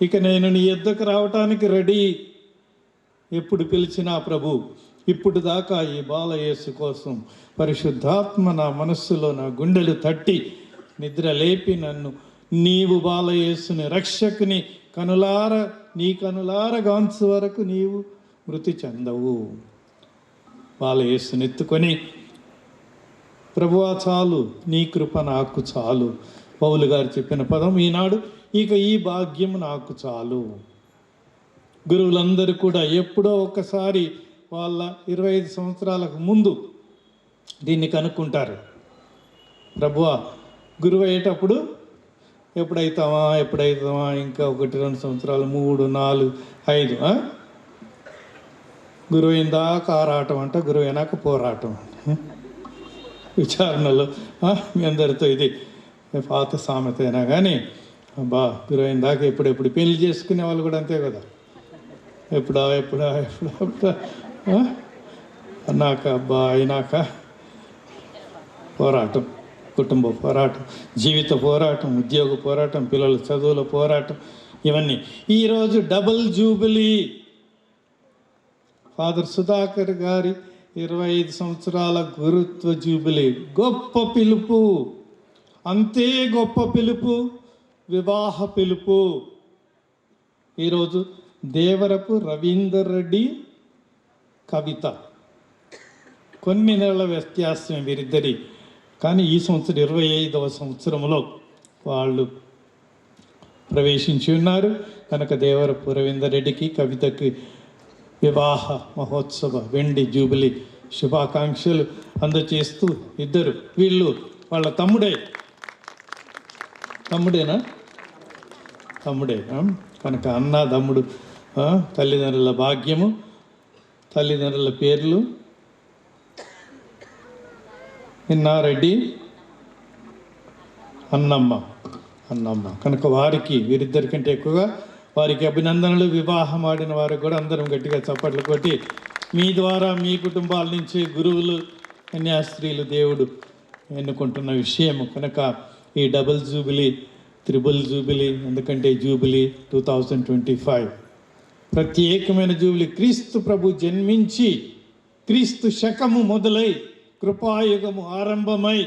S2: ఇక నేను నీ యొద్దకు రావటానికి రెడీ, ఎప్పుడు పిలిచినా ప్రభు. ఇప్పుడు దాకా ఈ బాలయేసు కోసం పరిశుద్ధాత్మ నా మనస్సులో నా గుండెలు తట్టి నిద్ర లేపి నన్ను నీవు బాలయేసుని రక్షకుని నీ కనులారగాంచు వరకు నీవు మృతి చెందవు. బాలయేసుని ఎత్తుకొని ప్రభువా చాలు, నీ కృప నాకు చాలు. పౌలు గారు చెప్పిన పదం ఈనాడు, ఇక ఈ భాగ్యం నాకు చాలు. గురువులందరూ కూడా ఎప్పుడో ఒకసారి వాళ్ళ 25 సంవత్సరాలకు ముందు దీన్ని కనుక్కుంటారు. ప్రభువా గురువు అయ్యేటప్పుడు ఎప్పుడైతామా ఇంకా 1-2 సంవత్సరాలు, 3, 4, 5 గురువు అయిందాక ఆరాటం అంట, గురువు అయినాక పోరాటం విచారణలో. మీ అందరితో ఇది పాత సామెత అయినా కానీ గురువు అయిందాక ఎప్పుడెప్పుడు పెళ్లి చేసుకునే వాళ్ళు కూడా అంతే కదా, ఎప్పుడా అన్నాక అయినాక పోరాటం, కుటుంబ పోరాటం, జీవిత పోరాటం, ఉద్యోగ పోరాటం, పిల్లల చదువుల పోరాటం, ఇవన్నీ. ఈరోజు డబుల్ జూబిలీ, ఫాదర్ సుధాకర్ గారి 25 సంవత్సరాల గురుత్వ జూబిలీ. గొప్ప పిలుపు, అంతే గొప్ప పిలుపు, వివాహ పిలుపు. ఈరోజు దేవరపు రవీందర్ రెడ్డి కవిత, కొన్ని నెలల వ్యత్యాసం వీరిద్దరి, కానీ ఈ సంవత్సరం 25వ సంవత్సరంలో వాళ్ళు ప్రవేశించి ఉన్నారు కనుక దేవరపు రవీందర్ రెడ్డికి కవితకి వివాహ మహోత్సవ వెండి జూబిలీ శుభాకాంక్షలు అందజేస్తూ వీళ్ళు వాళ్ళ తమ్ముడే కనుక అన్న తమ్ముడు, తల్లిదండ్రుల భాగ్యము, తల్లిదండ్రుల పేర్లు ఇన్నారెడ్డి, అన్నమ్మ కనుక వారికి వీరిద్దరికంటే ఎక్కువగా వారికి అభినందనలు. వివాహం ఆడిన వారికి కూడా అందరం గట్టిగా చప్పట్లు కొట్టి, మీ ద్వారా మీ కుటుంబాల నుంచి గురువులు కన్యాస్త్రీలు దేవుడు ఎన్నుకుంటున్న విషయము కనుక ఈ డబుల్ జూబిలీ, త్రిబుల్ జూబిలీ, ఎందుకంటే జూబిలీ 2025 ప్రత్యేకమైన జూబిలీ. క్రీస్తు ప్రభు జన్మించి క్రీస్తు శకము మొదలై కృపాయుగము ఆరంభమై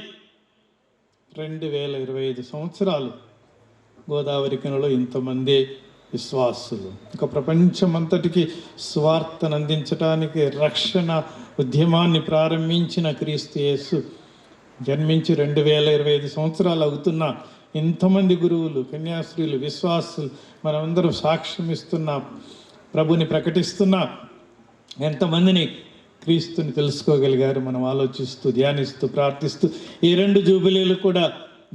S2: 2025 సంవత్సరాలు. గోదావరి కనులో ఇంతమంది విశ్వాసులు, ఇంకా ప్రపంచమంతటికి స్వార్థను అందించడానికి రక్షణ ఉద్యమాన్ని ప్రారంభించిన క్రీస్తు యేసు జన్మించి 2025 సంవత్సరాలు అవుతున్న ఇంతమంది గురువులు, కన్యాస్త్రీలు, విశ్వాసులు మనమందరం సాక్ష్యం ఇస్తున్నా, ప్రభుని ప్రకటిస్తున్నా, ఎంతమందిని క్రీస్తుని తెలుసుకోగలిగారు మనం ఆలోచిస్తూ, ధ్యానిస్తూ, ప్రార్థిస్తూ. ఈ 2 జూబిలీలు కూడా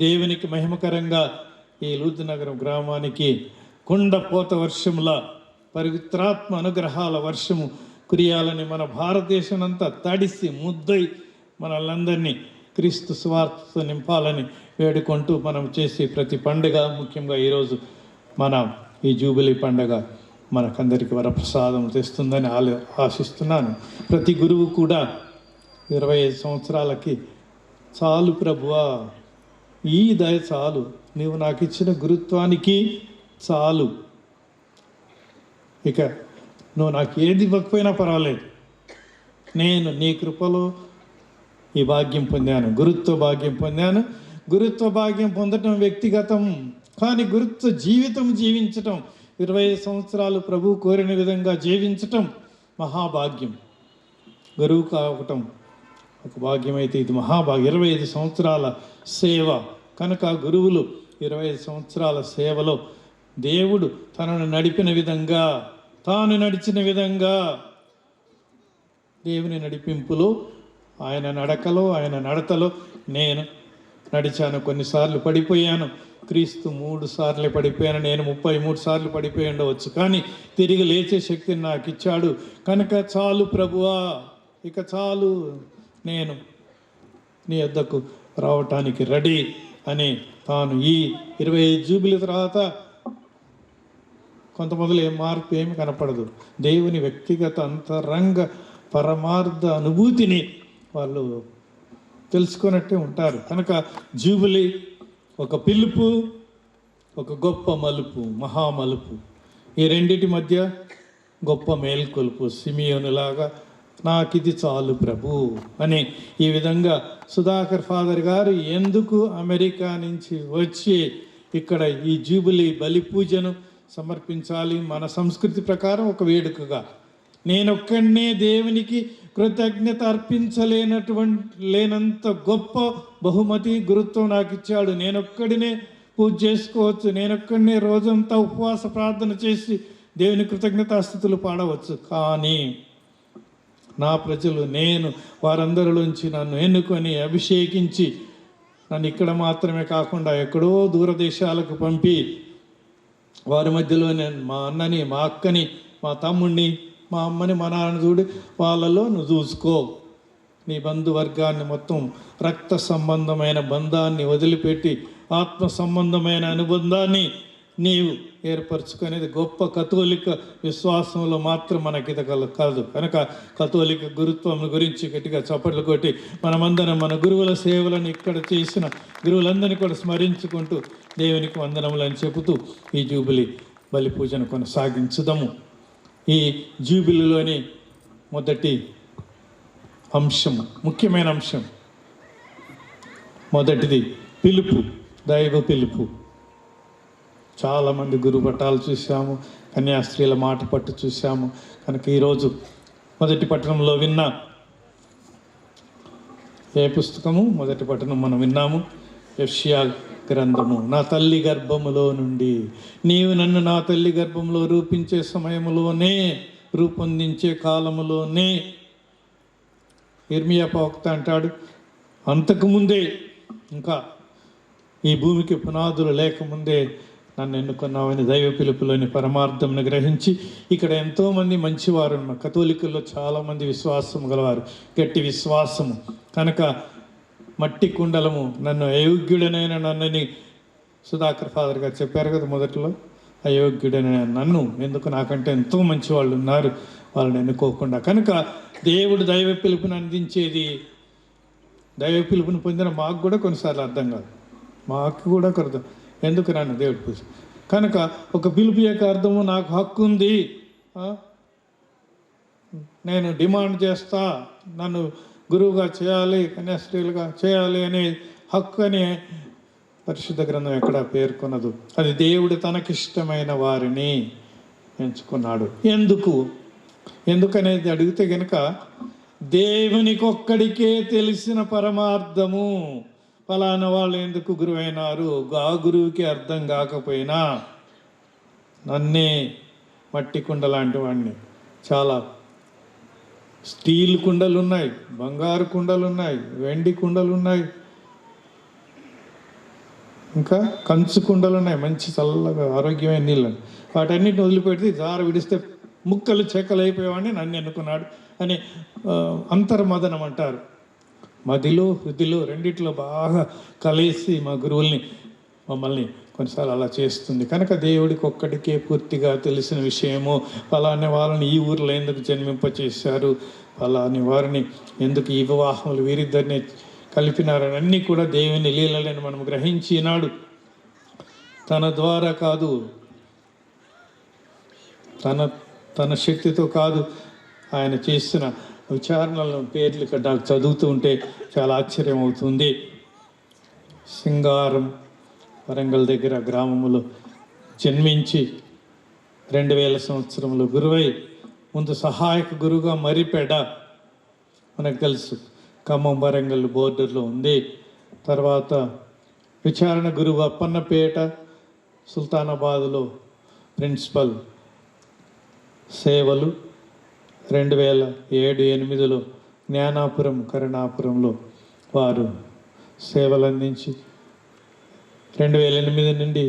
S2: దేవునికి మహిమకరంగా ఈ లూర్దు నగరం గ్రామానికి కుండపోత వర్షముల పవిత్రాత్మ అనుగ్రహాల వర్షము కురియాలని, మన భారతదేశం అంతా తడిసి ముద్దై మనల్ని క్రీస్తు స్వార్థతో నింపాలని వేడుకుంటూ మనం చేసే ప్రతి పండుగ, ముఖ్యంగా ఈరోజు మన ఈ జూబిలీ పండుగ మనకందరికీ వరప్రసాదం తెస్తుందని ఆశిస్తున్నాను. ప్రతి గురువు కూడా 25 సంవత్సరాలకి చాలు ప్రభువా, ఈ దయ చాలు, నీవు నాకు ఇచ్చిన గురుత్వానికి చాలు, ఇక నువ్వు నాకు ఏది ఇవ్వకపోయినా పర్వాలేదు, నేను నీ కృపలో ఈ భాగ్యం పొందాను, గురుత్వ భాగ్యం పొందాను. గురుత్వ భాగ్యం పొందటం వ్యక్తిగతం, కానీ గురుత్వ జీవితం జీవించటం, 25 సంవత్సరాలు ప్రభు కోరిన విధంగా జీవించటం మహాభాగ్యం. గురువు కావటం ఒక భాగ్యం అయితే ఇది మహాభాగ్యం. 25 సంవత్సరాల సేవ కనుక గురువులు 25 సంవత్సరాల సేవలో దేవుడు తనను నడిపిన విధంగా, తాను నడిచిన విధంగా, దేవుని నడిపింపులో, ఆయన నడకలో, ఆయన నడతలో నేను నడిచాను. కొన్నిసార్లు పడిపోయాను, క్రీస్తు 3 సార్లు పడిపోయాను, నేను 33 సార్లు పడిపోయి ఉండవచ్చు, కానీ తిరిగి లేచే శక్తిని నాకు ఇచ్చాడు. కనుక చాలు ప్రభువా, ఇక చాలు, నేను నీ వద్దకు రావటానికి రెడీ అని తాను ఈ 25 జూబిలీ తర్వాత కొంతమందిలో ఏం మార్పు ఏమి కనపడదు. దేవుని వ్యక్తిగత అంతరంగ పరమార్థ అనుభూతిని వాళ్ళు తెలుసుకున్నట్టే ఉంటారు. కనుక జూబిలీ ఒక పిలుపు, ఒక గొప్ప మలుపు, మహామలుపు. ఈ రెండిటి మధ్య గొప్ప మేల్కొలుపు. సిమియోనులాగా నాకిది చాలు ప్రభు అని ఈ విధంగా సుధాకర్ ఫాదర్ గారు ఎందుకు అమెరికా నుంచి వచ్చి ఇక్కడ ఈ జూబిలీ బలి పూజను సమర్పించాలి, మన సంస్కృతి ప్రకారం ఒక వేడుకగా, నేనొక్కడనే దేవునికి కృతజ్ఞత లేనంత గొప్ప బహుమతి గురుత్వం నాకు ఇచ్చాడు. నేనొక్కడినే పూజ చేసుకోవచ్చు, నేనొక్కడినే రోజంతా ఉపవాస ప్రార్థన చేసి దేవుని కృతజ్ఞతాస్థుతులు పాడవచ్చు. కానీ నా ప్రజలు, నేను వారందరిలోంచి నన్ను ఎన్నుకొని అభిషేకించి నన్ను ఇక్కడ మాత్రమే కాకుండా ఎక్కడో దూరదేశాలకు పంపి వారి మధ్యలో నేను మా అన్నని, మా అక్కని, మా తమ్ముడిని, మా అమ్మని, మా నాన్న చూడు, వాళ్ళలో నువ్వు చూసుకో, నీ బంధువర్గాన్ని మొత్తం రక్త సంబంధమైన బంధాన్ని వదిలిపెట్టి ఆత్మ సంబంధమైన అనుబంధాన్ని నీవు ఏర్పరచుకునేది గొప్ప కథోలిక విశ్వాసంలో మాత్రం మనకి కాదు. కనుక కథోలిక గురుత్వం గురించి గట్టిగా చప్పట్లు కొట్టి మనమందరం మన గురువుల సేవలను ఇక్కడ చేసిన గురువులందరినీ కూడా స్మరించుకుంటూ దేవునికి వందనములు అని చెబుతూ ఈ జూబిలీ బలి పూజను కొనసాగించుదాము. ఈ జూబిలీలోని మొదటి అంశం, ముఖ్యమైన అంశం, మొదటిది పిలుపు, దైవ పిలుపు. చాలామంది గురు పట్టాలు చూసాము, కన్యాస్త్రీల మాట పట్టు చూసాము. కనుక ఈరోజు మొదటి పట్టణంలో విన్న ఏ పుస్తకము? మొదటి పట్టణం మనం విన్నాము, యెషయా గ్రంథము. నా తల్లి గర్భములో నుండి, నీవు నన్ను నా తల్లి గర్భంలో రూపించే సమయంలోనే, రూపొందించే కాలములోనే, ఇర్మియా ప్రవక్త అంటాడు, అంతకుముందే, ఇంకా ఈ భూమికి పునాదులు లేకముందే నన్ను ఎన్నుకున్నామని దైవ పిలుపులోని పరమార్థంను గ్రహించి ఇక్కడ ఎంతోమంది మంచివారు ఉన్నారు. కథోలికల్లో చాలామంది విశ్వాసం గలవారు, గట్టి విశ్వాసము. కనుక మట్టి కుండలము, నన్ను అయోగ్యుడనైన నన్నని సుధాకర్ ఫాదర్ గారు చెప్పారు కదా మొదట్లో, అయోగ్యుడైన నన్ను, ఎందుకు నాకంటే ఎంతో మంచి వాళ్ళు ఉన్నారు, వాళ్ళని ఎన్నుకోకుండా. కనుక దేవుడు దైవ పిలుపుని అందించేది, దైవ పిలుపుని పొందిన మాకు కూడా కొన్నిసార్లు అర్థం కాదు, మాకు కూడా అర్థం ఎందుకు నన్ను దేవుడు పూజ. కనుక ఒక పిలుపు యొక్క అర్థము, నాకు హక్కు ఉంది, నేను డిమాండ్ చేస్తా, నన్ను గురువుగా చేయాలి, కన్యాస్త్రీలుగా చేయాలి అనే హక్కు అని పరిశుద్ధ గ్రంథం ఎక్కడ పేర్కొనదు. అది దేవుడు తనకిష్టమైన వారిని ఎంచుకున్నాడు. ఎందుకనేది అడిగితే గనుక, దేవునికి ఒక్కడికే తెలిసిన పరమార్థము, ఫలానా వాళ్ళు ఎందుకు గురువు అయినారు, ఆ గురువుకి అర్థం కాకపోయినా, నన్నే మట్టి కుండ లాంటి వాడిని, చాలా స్టీల్ కుండలు ఉన్నాయి, బంగారు కుండలు ఉన్నాయి, వెండి కుండలు ఉన్నాయి, ఇంకా కంచు కుండలు ఉన్నాయి, మంచి చల్లగా ఆరోగ్యమైన నీళ్ళని, వాటన్నిటిని వదిలిపెడితే జార విడిస్తే ముక్కలు చెక్కలు అయిపోయేవాడిని నన్ను ఎన్నుకున్నాడు అని అంతర్మదనం అంటారు. మదిలో హృదిలో రెండిట్లో బాగా కలిసి మా గురువుల్ని మమ్మల్ని కొన్నిసార్లు అలా చేస్తుంది. కనుక దేవుడికి ఒక్కడికే పూర్తిగా తెలిసిన విషయము, అలానే వాళ్ళని ఈ ఊరిలో ఎందుకు జన్మింపచేశారు, అలాని వారిని ఎందుకు ఈ వివాహములు వీరిద్దరిని కలిపినారని అన్నీ కూడా దేవుని లీలలని మనం గ్రహించినాడు. తన ద్వారా కాదు, తన శక్తితో కాదు, ఆయన చేసిన విచారణలను పేర్లు ఇక్కడ నాకు చదువుతూ ఉంటే చాలా ఆశ్చర్యం అవుతుంది. సింగారం వరంగల్ దగ్గర గ్రామములో జన్మించి 2000 సంవత్సరంలో గురువై ముందు సహాయక గురువుగా మరిపెడ మనకు తెలుసు ఖమ్మం వరంగల్ బోర్డర్లో ఉంది. తర్వాత విచారణ గురువు అప్పన్నపేట సుల్తానాబాద్లో ప్రిన్సిపల్ సేవలు. 2007-8లో జ్ఞానాపురం కరుణాపురంలో వారు సేవలు అందించి 2008 నుండి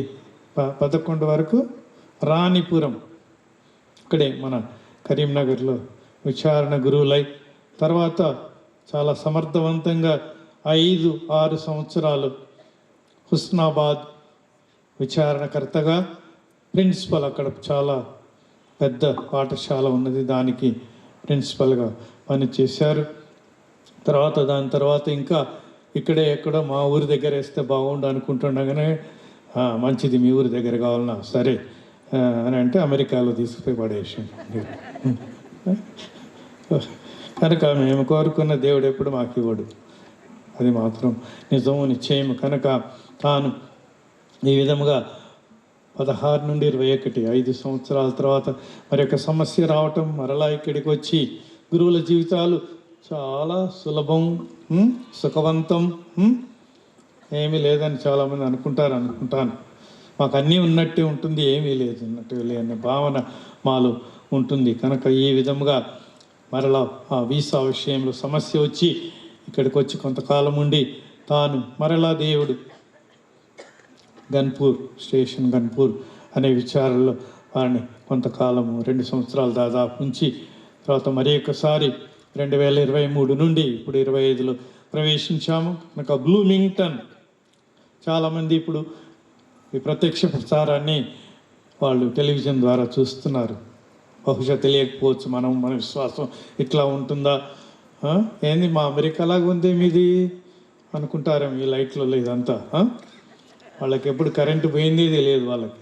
S2: 11 వరకు రాణిపురం ఇక్కడే మన కరీంనగర్లో విచారణ గురువులై తర్వాత చాలా సమర్థవంతంగా 5-6 సంవత్సరాలు హుస్నాబాద్ విచారణకర్తగా ప్రిన్సిపల్, అక్కడ చాలా పెద్ద పాఠశాల ఉన్నది, దానికి ప్రిన్సిపల్గా పనిచేశారు. దాని తర్వాత ఇంకా ఇక్కడే ఎక్కడో మా ఊరి దగ్గర వేస్తే బాగుండు అనుకుంటుండగానే మంచిది మీ ఊరి దగ్గర కావాలన్నా సరే అని అంటే అమెరికాలో తీసుకుపోయి పడేసాం. కనుక మేము కోరుకున్న దేవుడు ఎప్పుడు మాకు ఇవ్వడు, అది మాత్రం నిజము నిశ్చయము. కనుక తాను ఈ విధముగా 16 నుండి 21 5 సంవత్సరాల తర్వాత మరి యొక్క సమస్య రావటం, మరలా ఇక్కడికి వచ్చి గురువుల జీవితాలు చాలా సులభం, సుఖవంతం, ఏమీ లేదని చాలామంది అనుకుంటాను. మాకు అన్నీ ఉన్నట్టే ఉంటుంది, ఏమీ లేదు ఉన్నట్టు లేని భావన మాలో ఉంటుంది. కనుక ఈ విధముగా మరలా ఆ వీసా విషయంలో సమస్య వచ్చి ఇక్కడికి వచ్చి కొంతకాలం ఉండి తాను మరలా దేవుడు గన్పూర్ అనే విచారణలో వారిని కొంతకాలము 2 సంవత్సరాలు దాదాపు ఉంచి తర్వాత మరి ఒకసారి 2023 నుండి ఇప్పుడు 25లో ప్రవేశించాము. కనుక బ్లూమింగ్టన్ చాలామంది ఇప్పుడు ఈ ప్రత్యక్ష ప్రసారాన్ని వాళ్ళు టెలివిజన్ ద్వారా చూస్తున్నారు. బహుశా తెలియకపోవచ్చు, మన విశ్వాసం ఇట్లా ఉంటుందా, ఏంది మా అమెరికాలాగా ఉంది మీది అనుకుంటారేమో ఈ లైట్లలో ఇదంతా. వాళ్ళకి ఎప్పుడు కరెంటు పోయింది తెలియదు, వాళ్ళకి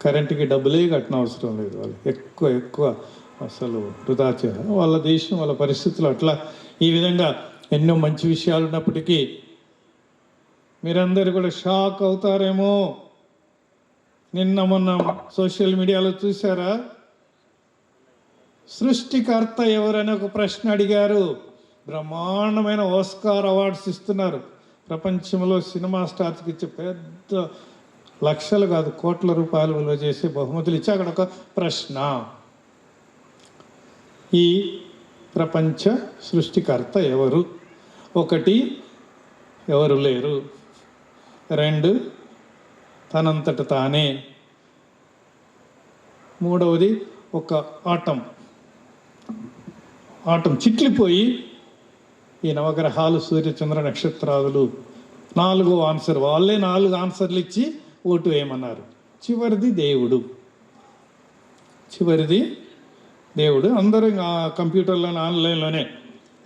S2: కరెంటుకి డబ్బులే కట్టిన అవసరం లేదు, వాళ్ళకి ఎక్కువ అసలు వృధా చేయాలి. వాళ్ళ దేశం వాళ్ళ పరిస్థితులు అట్లా. ఈ విధంగా ఎన్నో మంచి విషయాలు ఉన్నప్పటికీ మీరందరూ కూడా షాక్ అవుతారేమో. నిన్న మొన్న సోషల్ మీడియాలో చూసారా, సృష్టికర్త ఎవరని ఒక ప్రశ్న అడిగారు. బ్రహ్మాండమైన ఆస్కార్ అవార్డ్స్ ఇస్తున్నారు. ప్రపంచంలో సినిమా స్టార్స్కి ఇచ్చే పెద్ద లక్షలు కాదు కోట్ల రూపాయలు విలువ చేసే బహుమతులు ఇచ్చి అక్కడ ఒక ప్రశ్న, ఈ ప్రపంచ సృష్టికర్త ఎవరు? 1 ఎవరు లేరు, 2 తనంతట తానే, 3వది ఒక ఆటం చిట్లిపోయి ఈ నవగ్రహాలు సూర్య చంద్ర నక్షత్రాదులు. 4వ ఆన్సర్ వాళ్ళే 4 ఆన్సర్లు ఇచ్చి ఓటు వేయమన్నారు. చివరిది దేవుడు. అందరూ కంప్యూటర్లోనే ఆన్లైన్లోనే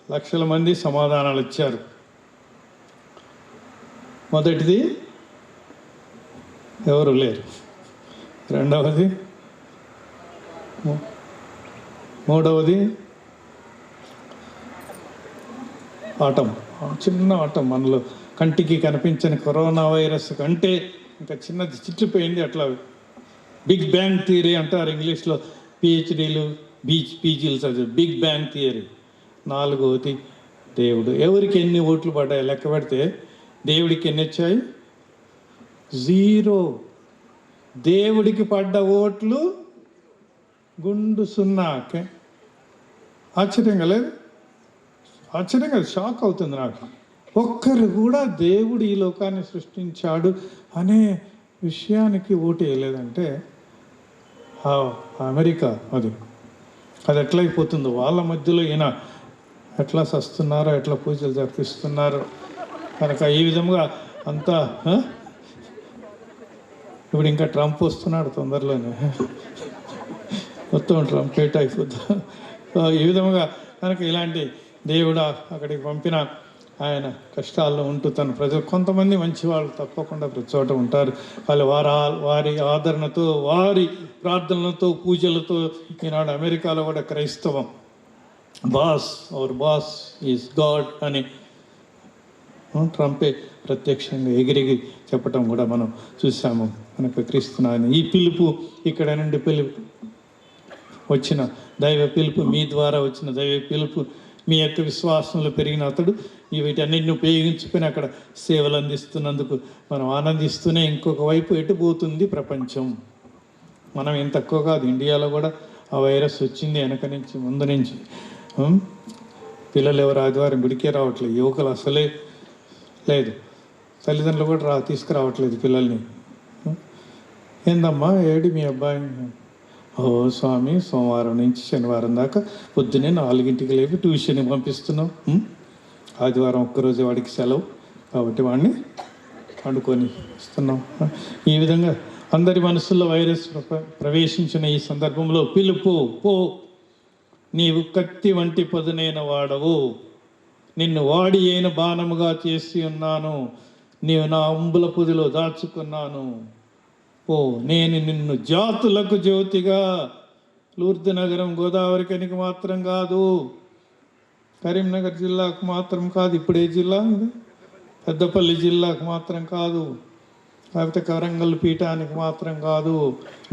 S2: లక్షల మంది సమాధానాలు ఇచ్చారు. మొదటిది ఎవరు లేరు, 2వది, 3వది ఆటం, చిన్న ఆటం, మనలో కంటికి కనిపించని కరోనా వైరస్ కంటే ఇంకా చిన్నది చిట్లిపోయింది. అట్లా బిగ్ బ్యాంగ్ థియరీ అంటారు ఇంగ్లీష్లో, పిహెచ్డీలు పీజీలు చదివి బిగ్ బ్యాంగ్ థియరీ. 4వది దేవుడు. ఎవరికి ఎన్ని ఓట్లు పడ్డాయి లెక్క పెడితే దేవుడికి ఎన్ని వచ్చాయి? 0. దేవుడికి పడ్డ ఓట్లు గుండు 0. ఆశ్చర్యంగా లేదు? ఆశ్చర్యంగా, షాక్ అవుతుంది నాకు. ఒక్కరు కూడా దేవుడు ఈ లోకాన్ని సృష్టించాడు అనే విషయానికి ఓటు వేయలేదంటే అమెరికా అది ఎట్లయిపోతుందో. వాళ్ళ మధ్యలో ఈయన ఎట్లా సస్తున్నారో, ఎట్లా పూజలు జరిపిస్తున్నారో. కనుక ఈ విధంగా అంతా ఇప్పుడు ఇంకా ట్రంప్ వస్తున్నాడు తొందరలోనే, మొత్తం ట్రంపేట్ అయిపోద్ది. ఈ విధంగా కనుక ఇలాంటి దేవుడు అక్కడికి పంపిన ఆయన కష్టాల్లో ఉంటూ తన ప్రజలు, కొంతమంది మంచి వాళ్ళు తప్పకుండా ప్రతి చోట ఉంటారు. వాళ్ళు వారి ఆదరణతో, వారి ప్రార్థనలతో, పూజలతో ఈనాడు అమెరికాలో కూడా క్రైస్తవం అవర్ బాస్ ఈజ్ గాడ్ అని ట్రంపే ప్రత్యక్షంగా ఎగిరిగి చెప్పటం కూడా మనం చూసాము. కనుక క్రీస్తునాయన ఈ పిలుపు, ఇక్కడ నుండి పిలుపు వచ్చిన దైవ పిలుపు, మీ ద్వారా వచ్చిన దైవ పిలుపు, మీ యొక్క విశ్వాసంలో పెరిగిన అతడు వీటన్నిటిని ఉపయోగించుకొని అక్కడ సేవలు అందిస్తున్నందుకు మనం ఆనందిస్తూనే, ఇంకొక వైపు ఎటు పోతుంది ప్రపంచం. మనం ఏం తక్కువ కాదు, ఇండియాలో కూడా ఆ వైరస్ వచ్చింది వెనక నుంచి, ముందు నుంచి. పిల్లలు ఎవరు ఆదివారం గుడికే రావట్లేదు, యువకులు అసలే లేదు, తల్లిదండ్రులు కూడా తీసుకురావట్లేదు పిల్లల్ని. ఏందమ్మా ఏడి మీ అబ్బాయి? ఓ స్వామి, సోమవారం నుంచి శనివారం దాకా పొద్దున్నే 4 లేపి ట్యూషన్కి పంపిస్తున్నాం. ఆదివారం ఒక్కరోజు వాడికి సెలవు కాబట్టి వాడిని వండుకొని ఇస్తున్నాం. ఈ విధంగా అందరి మనసుల్లో వైరస్ ప్రవేశించిన ఈ సందర్భంలో పిలుపు, పో, నీవు కత్తి వంటి పదునైన వాడవు, నిన్ను వాడి అయిన బాణముగా చేసి ఉన్నాను, నీవు నా అంబుల పొదిలో దాచుకున్నాను, ఓ నేను నిన్ను జాతులకు జ్యోతిగా. లూర్దు నగరం గోదావరి కనికి మాత్రం కాదు, కరీంనగర్ జిల్లాకు మాత్రం కాదు, ఇప్పుడే జిల్లా పెద్దపల్లి జిల్లాకు మాత్రం కాదు, లేకపోతే వరంగల్ పీఠానికి మాత్రం కాదు.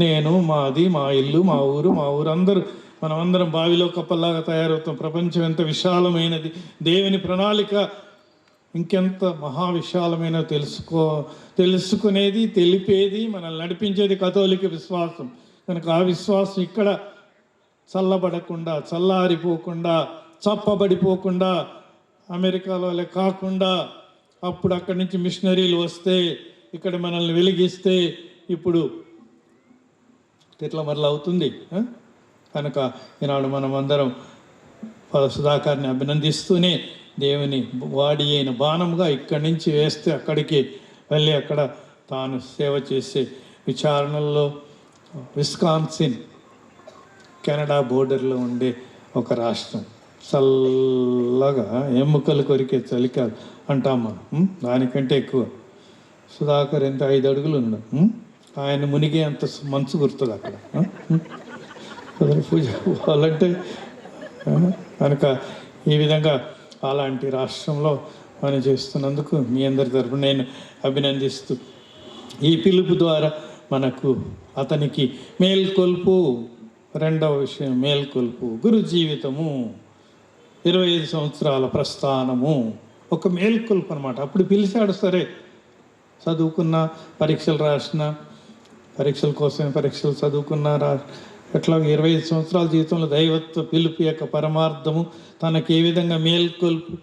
S2: నేను, మాది, మా ఇల్లు, మా ఊరు అందరూ మనమందరం బావిలో కప్పల్లాగా తయారవుతాం. ప్రపంచం ఎంత విశాలమైనది, దేవుని ప్రణాళిక ఇంకెంత మహావిశాలమైన తెలుసుకునేది, తెలిపేది, మనల్ని నడిపించేది కథోలిక విశ్వాసం. కనుక ఆ విశ్వాసం ఇక్కడ చల్లబడకుండా, చల్లారిపోకుండా, చప్పబడిపోకుండా, అమెరికాలో కాకుండా, అప్పుడు అక్కడి నుంచి మిషనరీలు వస్తే ఇక్కడ మనల్ని వెలిగిస్తే ఇప్పుడు ఎట్లా మరలా అవుతుంది. కనుక ఈనాడు మనం అందరం సుధాకర్ని అభినందిస్తూనే, దేవుని వాడి అయిన బాణంగా ఇక్కడి నుంచి వేస్తే అక్కడికి వెళ్ళి అక్కడ తాను సేవ చేసే విచారణల్లో విస్కాన్సిన్, కెనడా బోర్డర్లో ఉండే ఒక రాష్ట్రం, చల్లగా ఎముకలు కొరికే చలికాలు అంటాం మనం, దానికంటే ఎక్కువ. సుధాకర్ ఎంత 5 అడుగులు ఉన్నాడు, ఆయన మునిగే అంత మంచు గుర్తుంది అక్కడ పూజ వాళ్ళంటే. కనుక ఈ విధంగా అలాంటి రాష్ట్రంలో పని చేస్తున్నందుకు మీ అందరి తరఫున నేను అభినందిస్తూ, ఈ పిలుపు ద్వారా మనకు అతనికి మేల్కొల్పు, రెండవ విషయం మేల్కొల్పు, గురు జీవితము, 25 సంవత్సరాల ప్రస్థానము, ఒక మేల్కొల్పు అనమాట. అప్పుడు పిలిచాడు, సరే చదువుకున్న, పరీక్షలు రాసిన, పరీక్షల కోసమే పరీక్షలు చదువుకున్నారా, ఎట్లా 25 సంవత్సరాల జీవితంలో దైవత్వ పిలుపు యొక్క పరమార్థము తనకి ఏ విధంగా మేల్కొల్పు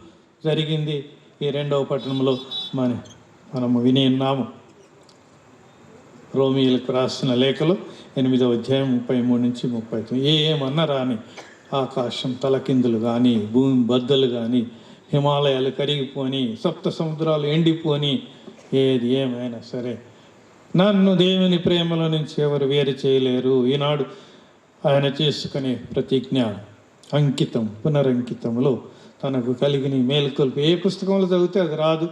S2: జరిగింది ఈ 2వ పట్టణంలో మనము విని ఉన్నాము. రోమీయులకు రాసిన లేఖలో 8వ అధ్యాయం 33 నుంచి 39, ఏమన్నా రాని, ఆకాశం తలకిందులు కానీ, భూమి బద్దలు కానీ, హిమాలయాలు కరిగిపోని, సప్త సముద్రాలు ఎండిపోని, ఏది ఏమైనా సరే నన్ను దేవుని ప్రేమలో నుంచి ఎవరు వేరు చేయలేరు. ఈనాడు ఆయన చేసుకునే ప్రతిజ్ఞ, అంకితం, పునరంకితంలో తనకు కలిగిన మేల్కొల్పు ఏ పుస్తకంలో చదివితే అది రాదు,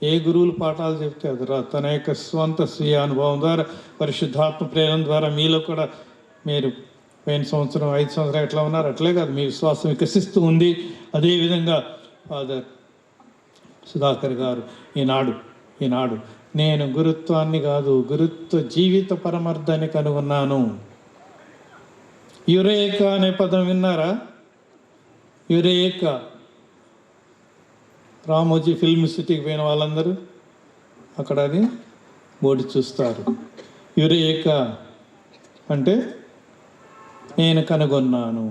S2: ఏ గురువులు పాఠాలు చెప్తే అది రాదు. తన యొక్క స్వంత స్వీయ అనుభవం ద్వారా, పరిశుద్ధాత్మ ప్రేరణ ద్వారా మీలో కూడా మీరు పోయిన సంవత్సరం 5 సంవత్సరాలు ఎట్లా ఉన్నారు అట్లే కాదు, మీ విశ్వాసం వికసిస్తూ ఉంది. అదేవిధంగా ఫాదర్ సుధాకర్ గారు ఈనాడు నేను గురుత్వాన్ని కాదు, గురుత్వ జీవిత పరమార్థాన్ని కనుగొన్నాను. యురేకా అనే పదం విన్నారా? యురేకా, రామోజీ ఫిల్మ్ సిటీకి పోయిన వాళ్ళందరూ అక్కడ అది బోర్డు చూస్తారు. యురేకా అంటే నేను కనుగొన్నాను,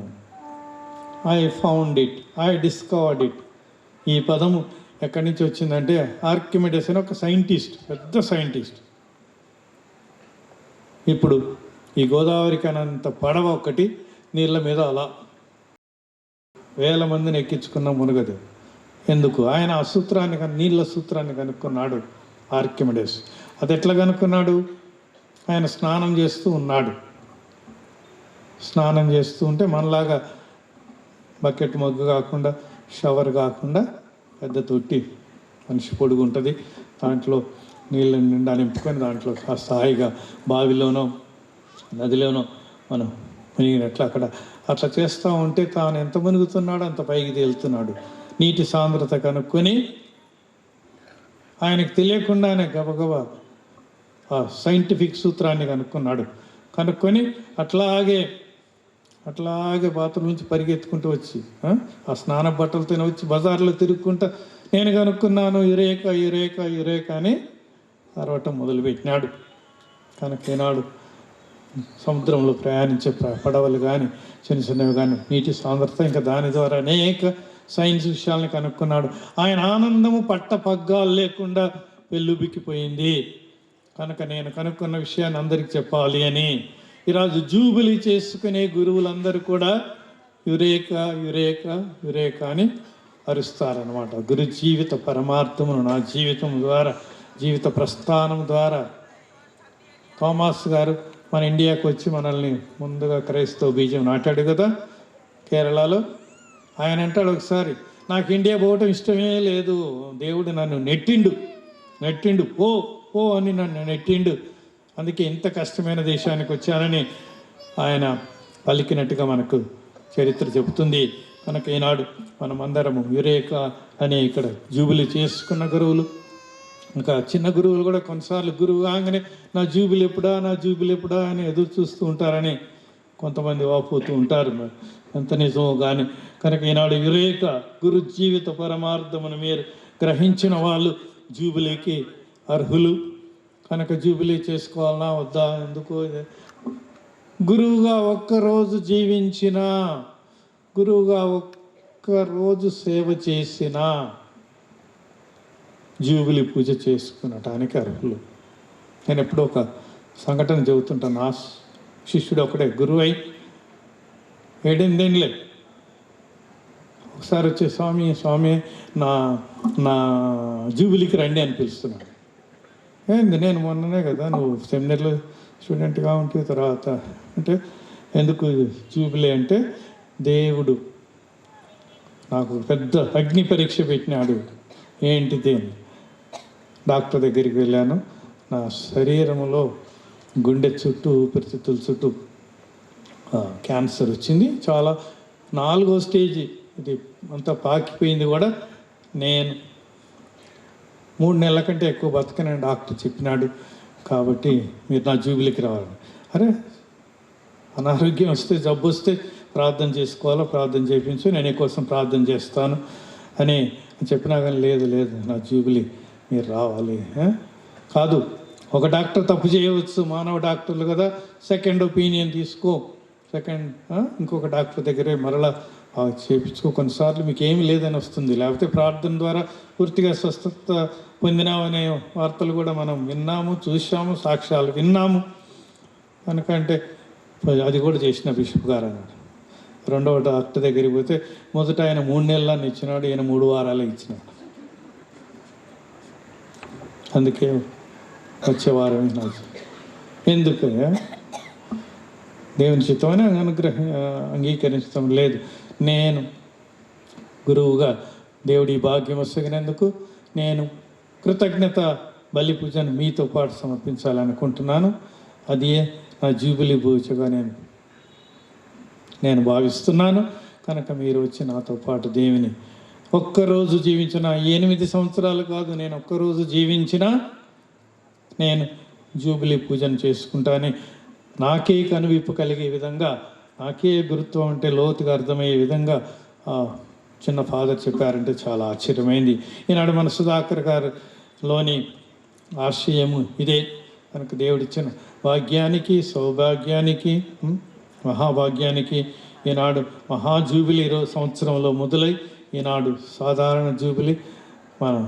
S2: I found it, I discovered it. ఈ పదము ఎక్కడి నుంచి వచ్చిందంటే ఆర్కిమిడిస్ అని ఒక సైంటిస్ట్, పెద్ద సైంటిస్ట్, ఇప్పుడు ఈ గోదావరికి అనంత పడవ ఒకటి నీళ్ళ మీద అలా వేల మందిని ఎక్కించుకున్న మునగదు. ఎందుకు? ఆయన ఆ సూత్రాన్ని నీళ్ళ సూత్రాన్ని కనుక్కున్నాడు ఆర్కిమిడీస్. అది ఎట్లా కనుక్కున్నాడు? ఆయన స్నానం చేస్తూ ఉన్నాడు. స్నానం చేస్తూ ఉంటే మనలాగా బకెట్ మగ్గు కాకుండా, షవర్ కాకుండా పెద్ద తొట్టి మనిషి పొడుగు ఉంటుంది, దాంట్లో నీళ్ళ నిండా నింపుకొని దాంట్లో కాస్త హాయిగా బావిలోనో నదిలోనో మనం మునిగినట్లు అట్లా చేస్తూ ఉంటే తాను ఎంత మునుగుతున్నాడో అంత పైకి తేలుతున్నాడు. నీటి సాంద్రత కనుక్కొని ఆయనకు తెలియకుండానే గబగబా ఆ సైంటిఫిక్ సూత్రాన్ని కనుక్కొని అట్లాగే బాత్రూమ్ నుంచి పరిగెత్తుకుంటూ వచ్చి ఆ స్నాన బట్టలతో వచ్చి బజార్లో తిరుగుకుంటా నేను కనుక్కున్నాను యురేకా అని అరవటం మొదలుపెట్టినాడు. కనుక ఈనాడు సముద్రంలో ప్రయాణించే పడవలు కానీ చిన్న చిన్నవి కానీ నీటి సాంద్రత ఇంకా దాని ద్వారా అనేక సైన్స్ విషయాలను కనుక్కున్నాడు. ఆయన ఆనందము పట్టపగ్గాలు లేకుండా పెళ్ళుబిక్కిపోయింది. కనుక నేను కనుక్కున్న విషయాన్ని అందరికీ చెప్పాలి అని ఈరోజు జూబిలీ చేసుకునే గురువులందరూ కూడా యురేకా అని అరుస్తారనమాట. గురు జీవిత పరమార్థమును నా జీవితం ద్వారా, జీవిత ప్రస్థానం ద్వారా థామస్ గారు మన ఇండియాకు వచ్చి మనల్ని ముందుగా క్రైస్తవ బీజం నాటాడు కదా కేరళలో. ఆయన అంటాడు ఒకసారి, నాకు ఇండియా పోవటం ఇష్టమే లేదు, దేవుడు నన్ను నెట్టిండు ఓ అని నన్ను నెట్టిండు, అందుకే ఇంత కష్టమైన దేశానికి వచ్చానని ఆయన పలికినట్టుగా మనకు చరిత్ర చెబుతుంది. కనుక ఈనాడు మనమందరము యురేకా అనే ఇక్కడ జూబిలీ చేసుకున్న గురువులు, ఇంకా చిన్న గురువులు కూడా కొన్నిసార్లు గురువు కాగానే నా జూబిలీ ఎప్పుడా అని ఎదురు చూస్తూ ఉంటారని కొంతమంది వాపోతూ ఉంటారు. ఎంత నిజమో కానీ కనుక ఈనాడు యురేకా గురు జీవిత పరమార్థమును మీరు గ్రహించిన వాళ్ళు జూబిలీకి అర్హులు. కనుక జూబిలీ చేసుకోవాలన్నా వద్దా? ఎందుకు? గురువుగా ఒక్కరోజు జీవించిన, గురువుగా ఒక్కరోజు సేవ చేసిన జూబిలీ పూజ చేసుకునటానికి అర్హులు. నేను ఎప్పుడో ఒక సంఘటన చెబుతుంటాను. నా శిష్యుడు ఒకడే గురువు అయి 7 ఏళ్ళే ఒకసారి వచ్చే స్వామి నా జూబిలీకి రండి అని పిలుస్తున్నాడు. ఏంది, నేను మొన్ననే కదా నువ్వు సెమినార్లో స్టూడెంట్గా ఉంటే తర్వాత అంటే ఎందుకు జూబిలీ అంటే దేవుడు నాకు పెద్ద అగ్ని పరీక్ష పెట్టినాడు. ఏంటిది? డాక్టర్ దగ్గరికి వెళ్ళాను. నా శరీరంలో గుండె చుట్టూ, ఊపిరితిత్తుల చుట్టూ క్యాన్సర్ వచ్చింది. చాలా 4వ స్టేజ్, ఇది అంతా పాకిపోయింది కూడా. నేను 3 నెలల కంటే ఎక్కువ బతకనని డాక్టర్ చెప్పినాడు. కాబట్టి మీరు నా జూబిలీకి రావాలి. అరే, అనారోగ్యం వస్తే, జబ్బు వస్తే ప్రార్థన చేసుకోవాలా, ప్రార్థన చేయించు, నేను కోసం ప్రార్థన చేస్తాను అని చెప్పినా కానీ లేదు నా జూబిలీ మీరు రావాలి. కాదు, ఒక డాక్టర్ తప్పు చేయవచ్చు, మానవ డాక్టర్లు కదా, సెకండ్ ఒపీనియన్ తీసుకో, ఇంకొక డాక్టర్ దగ్గరే మరలా చేయించుకో. కొన్నిసార్లు మీకు ఏమీ లేదని వస్తుంది, లేకపోతే ప్రార్థన ద్వారా పూర్తిగా స్వస్థత పొందినామనే వార్తలు కూడా మనం విన్నాము, చూసాము, సాక్ష్యాలు విన్నాము. కనుకంటే అది కూడా చేసిన బిషప్ గారు అన్నాడు. 2వ డాక్టర్ దగ్గరికి పోతే మొదట ఆయన 3 నెలలని ఇచ్చినాడు, ఈయన 3 వారాలు ఇచ్చినాడు. అందుకే వచ్చే వారమే నాకు ఎందుకు దేవుని చిత్తమని అంగీకరించడం లేదు. నేను గురువుగా దేవుడి భాగ్యం వసగినందుకు నేను కృతజ్ఞత బలి పూజను మీతో పాటు సమర్పించాలనుకుంటున్నాను. అది నా జూబిలీ పూజగా నేను భావిస్తున్నాను. కనుక మీరు వచ్చి నాతో పాటు దేవుని ఒక్కరోజు జీవించిన, 8 సంవత్సరాలు కాదు, నేను ఒక్కరోజు జీవించినా నేను జూబిలీ పూజను చేసుకుంటాను. నాకే కనువిప్పు కలిగే విధంగా, నాకే గురుత్వం అంటే లోతుగా అర్థమయ్యే విధంగా చిన్న ఫాదర్ చెప్పారంటే చాలా ఆశ్చర్యమైంది. ఈనాడు మన సుధాకర్ గారిలోని ఆశయము ఇదే. కనుక దేవుడిచ్చిన భాగ్యానికి, సౌభాగ్యానికి, మహాభాగ్యానికి ఈనాడు మహాజూబిలీ సంవత్సరంలో మొదలై ఈనాడు సాధారణ జూబిలీ మనం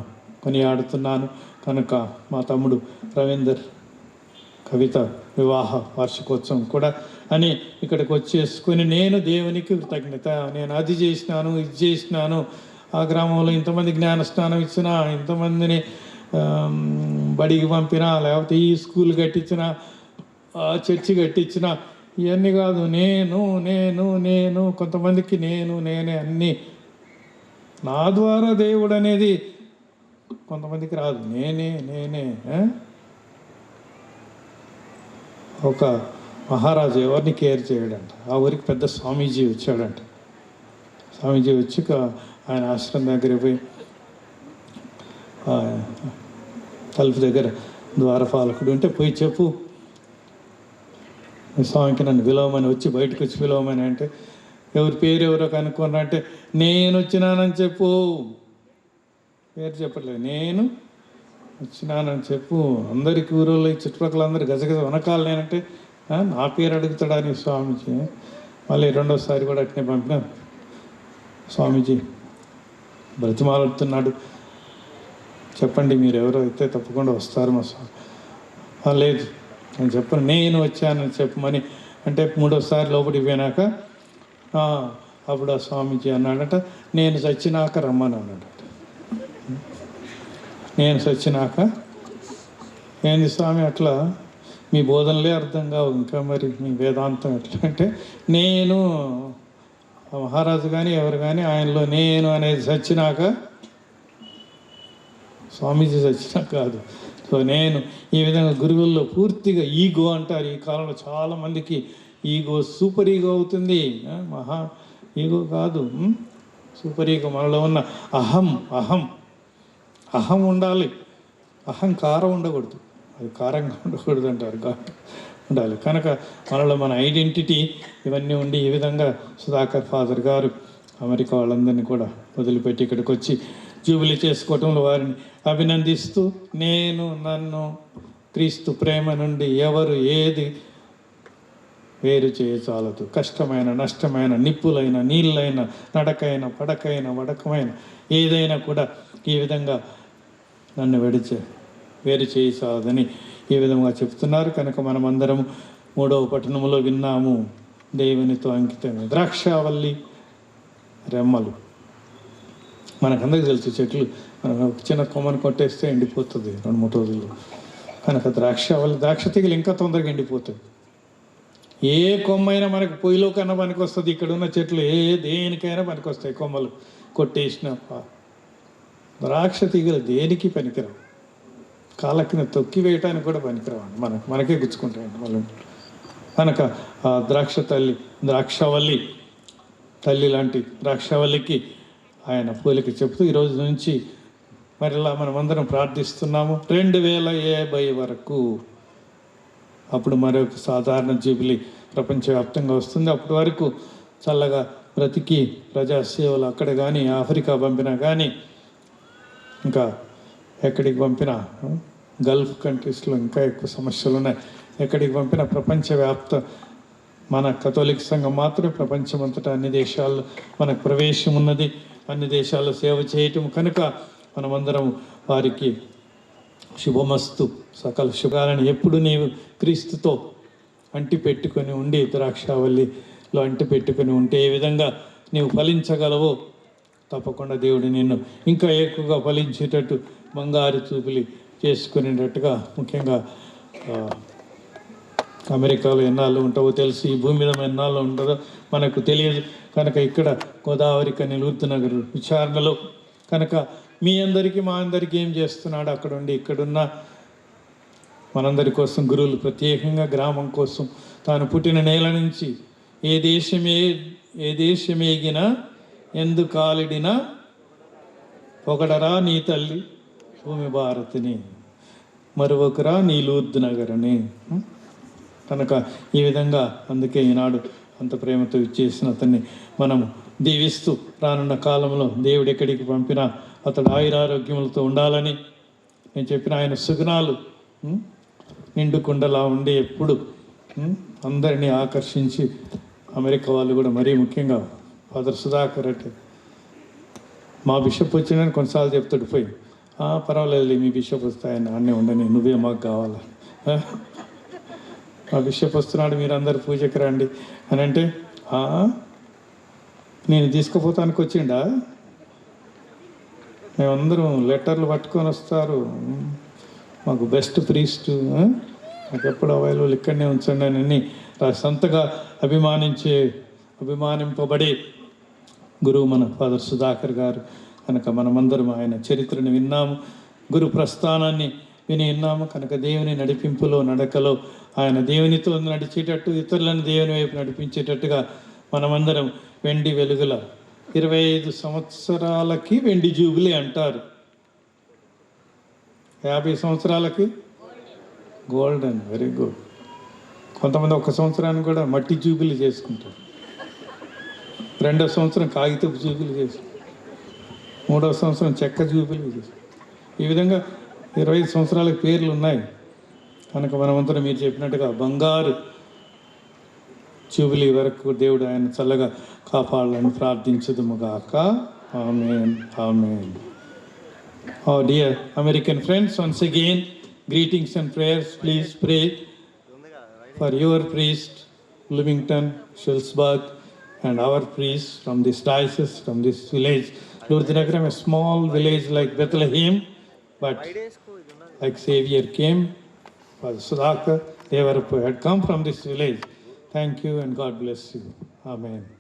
S2: కొనియాడుతున్నాను. కనుక మా తమ్ముడు రవీందర్ కవిత వివాహ వార్షికోత్సవం కూడా అని ఇక్కడికి వచ్చేసుకొని నేను దేవునికి కృతజ్ఞత, నేను అది చేసినాను, ఇది చేసినాను, ఆ గ్రామంలో ఇంతమంది జ్ఞానస్నానం ఇచ్చినా, ఇంతమందిని బడికి పంపినా, లేకపోతే ఈ స్కూల్ కట్టించిన, ఆ చర్చి కట్టించిన, ఇవన్నీ కాదు. నేను నేను నేను కొంతమందికి నేనే అన్నీ. నా ద్వారా దేవుడు అనేది కొంతమందికి రాదు. నేనే. ఒక మహారాజు ఎవరిని కేర్ చేయడంట. ఆ ఊరికి పెద్ద స్వామీజీ వచ్చాడంట. స్వామీజీ వచ్చి ఆయన ఆశ్రమం దగ్గర పోయి తలుపు దగ్గర ద్వారపాలకుడు ఉంటే పోయి చెప్పు స్వామికి నన్ను పిలవమని, వచ్చి బయటకు వచ్చి పిలవమని. అంటే ఎవరి పేరు ఎవరో కనుక్కున్నారంటే నేను వచ్చినానని చెప్పు. పేరు చెప్పట్లేదు, నేను వచ్చినానని చెప్పు. అందరికి ఊరోళ్ళు చుట్టుపక్కల అందరు గజగజ వనకాలు. నేనంటే నా పేరు అడుగుతాడని స్వామీజీ. మళ్ళీ రెండోసారి కూడా అట్నే పంపిన. స్వామీజీ బ్రతిమాలుతున్నాడు, చెప్పండి మీరు ఎవరో అయితే తప్పకుండా వస్తారు మా స్వామి. లేదు నేను చెప్పను, నేను వచ్చానని చెప్పమని. అంటే మూడోసారి లోపలికి పోయినాక అప్పుడు ఆ స్వామీజీ అన్నాడట, నేను చచ్చినాక రమ్మని అన్నాడట. నేను చచ్చినాక ఏంది స్వామి అట్లా మీ బోధనలే అర్థం కావు, ఇంకా మరి మీ వేదాంతం ఎట్లా అంటే, నేను మహారాజు కానీ ఎవరు కానీ ఆయనలో నేను అనేది చచ్చినాక, స్వామీజీ చచ్చినాక కాదు. సో నేను ఈ విధంగా గురువుల్లో పూర్తిగా ఈగో అంటారు. ఈ కాలంలో చాలామందికి ఈగో సూపర్ ఈగో అవుతుంది. మహా ఈగో కాదు, సూపర్ ఈగో. మనలో ఉన్న అహం ఉండాలి. అహంకారం ఉండకూడదు, అది కారంగా ఉండకూడదు అంటారు, ఘాటు ఉండాలి. కనుక మనలో మన ఐడెంటిటీ ఇవన్నీ ఉండి ఈ విధంగా సుధాకర్ ఫాదర్ గారు అమెరికా వాళ్ళందరినీ కూడా వదిలిపెట్టి ఇక్కడికి వచ్చి జూబిలీ చేసుకోవటంలో వారిని అభినందిస్తూ, నన్ను క్రీస్తు ప్రేమ నుండి ఎవరు ఏది వేరు చేయచాలదు. కష్టమైన, నష్టమైన, నిప్పులైన, నీళ్ళైన, నడకైన, పడకైన, వడకమైన ఏదైనా కూడా ఈ విధంగా నన్ను వేరు చేయసాలని ఈ విధంగా చెప్తున్నారు. కనుక మనమందరం 3వ పట్టణంలో విన్నాము, దేవునితో అంకితమే. ద్రాక్షావల్లి రెమ్మలు మనకందరికి తెలుసు. చెట్లు మనం ఒక చిన్న కొమ్మను కొట్టేస్తే ఎండిపోతుంది 2-3 రోజులు. కనుక ద్రాక్ష తీగలు ఇంకా తొందరగా ఎండిపోతాయి. ఏ కొమ్మైనా మనకు పొయ్యిలో కన్నా పనికి వస్తుంది. ఇక్కడ ఉన్న చెట్లు దేనికైనా పనికి వస్తాయి. కొమ్మలు కొట్టేసిన ద్రాక్ష తీగలు దేనికి పనికిరావు. కాళ్ళకి తొక్కి వేయటానికి కూడా పనికిరావు, మనకే గుచ్చుకుంటాయండి మళ్ళీ. కనుక ఆ ద్రాక్షావల్లి తల్లి లాంటి ద్రాక్షావల్లికి ఆయన పోలిక చెప్తూ ఈరోజు నుంచి మరిలా మనమందరం ప్రార్థిస్తున్నాము. 2050 వరకు అప్పుడు మరొక సాధారణ జూబిలీ ప్రపంచవ్యాప్తంగా వస్తుంది. అప్పటి వరకు చల్లగా బ్రతికి ప్రజాసేవలు అక్కడ కానీ, ఆఫ్రికా పంపినా కానీ, ఇంకా ఎక్కడికి పంపినా, గల్ఫ్ కంట్రీస్లో ఇంకా ఎక్కువ సమస్యలు ఉన్నాయి. ఎక్కడికి పంపినా ప్రపంచవ్యాప్త మన కథోలిక్ సంఘం మాత్రమే ప్రపంచమంతటా అన్ని దేశాల్లో మనకు ప్రవేశం ఉన్నది. అన్ని దేశాల్లో సేవ చేయటం కనుక మనమందరం వారికి శుభమస్తు, సకల శుభాలను ఎప్పుడు నీవు క్రీస్తుతో అంటి పెట్టుకొని ఉండి, ద్రాక్షావల్లిలో అంటి పెట్టుకొని ఉంటే ఏ విధంగా నీవు ఫలించగలవో తప్పకుండా దేవుడు నిన్ను ఇంకా ఎక్కువగా ఫలించేటట్టు బంగారు చూపులు చేసుకునేటట్టుగా. ముఖ్యంగా అమెరికాలో ఎన్నాళ్ళు ఉంటావో తెలుసు, ఈ భూమి మీద ఎన్నాళ్ళు ఉంటుందో మనకు తెలియదు. కనుక ఇక్కడ గోదావరి కని లూర్దునగర్ విచారణలో కనుక మీ అందరికీ మా అందరికీ ఏం చేస్తున్నాడు అక్కడ ఉండి, ఇక్కడున్న మనందరి కోసం గురువులు ప్రత్యేకంగా గ్రామం కోసం తాను పుట్టిన నేల నుంచి ఏ దేశమేగినా ఎందు కాలిడినా పొగడరా నీ తల్లి భూమి భారతిని, మరొకరా నీ లూర్దు నగరని. కనుక ఈ విధంగా అందుకే ఈనాడు అంత ప్రేమతో ఇచ్చేసిన అతన్ని మనం దీవిస్తూ రానున్న కాలంలో దేవుడు ఎక్కడికి పంపినా అతడు ఆయురారోగ్యములతో ఉండాలని నేను చెప్పిన ఆయన సుగుణాలు నిండుకుండలా ఉండి ఎప్పుడు అందరినీ ఆకర్షించి, అమెరికా వాళ్ళు కూడా మరీ ముఖ్యంగా ఫాదర్ సుధాకర్ అంటే మా బిషప్ వచ్చిందని కొన్నిసార్లు చెప్తాడు పోయి, పర్వాలేదు మీ బిషప్ వస్తాయని అన్నీ ఉండని, నువ్వే మాకు కావాలా మా బిషప్ వస్తున్నాడు, మీరు అందరు పూజకి రండి అని అంటే, "ఆ, నేను తీసుకుపోతానికి వచ్చిండా? మేమందరం లెటర్లు పట్టుకొని వస్తారు, మాకు బెస్ట్ ప్రీస్ట్, నాకు ఎప్పుడు అవైలబుల్, ఇక్కడనే ఉంచండి" అని సంతగా అభిమానింపబడే గురువు మన ఫాదర్ సుధాకర్ గారు కనుక మనమందరం ఆయన చరిత్రను విన్నాము, గురు ప్రస్థానాన్ని విన్నాము కనుక దేవుని నడిపింపులో నడకలో ఆయన దేవునితో నడిచేటట్టు, ఇతరులను దేవుని వైపు నడిపించేటట్టుగా మనమందరం వెండి వెలుగుల 25 సంవత్సరాలకి వెండి జూబిలీ అంటారు, 50 సంవత్సరాలకి గోల్డెన్. Very good. కొంతమంది 1 సంవత్సరాన్ని కూడా మట్టి జూబిలీ చేసుకుంటారు, 2వ సంవత్సరం కాగితపు జూబిలీ చేసుకుంటారు, 3వ సంవత్సరం చెక్క జూబిలీ చేసుకుంటారు. ఈ విధంగా 25 సంవత్సరాల పేర్లు ఉన్నాయి కనుక మనమంతా మీరు చెప్పినట్టుగా బంగారు జూబిలీ వరకు దేవుడు ఆయన చల్లగా కాపాడాలని ప్రార్థించుదుముగాక. ఆమేన్, ఆమేన్. Oh dear American friends, once again greetings and prayers. Please pray for your priest Livington, Shilsburg, and our priest from this diocese, from this village Lourdinagaram, a small village like Bethlehem, but like Savior came, Father Sudhakar, they had come from this village. Thank you and God bless you. Amen.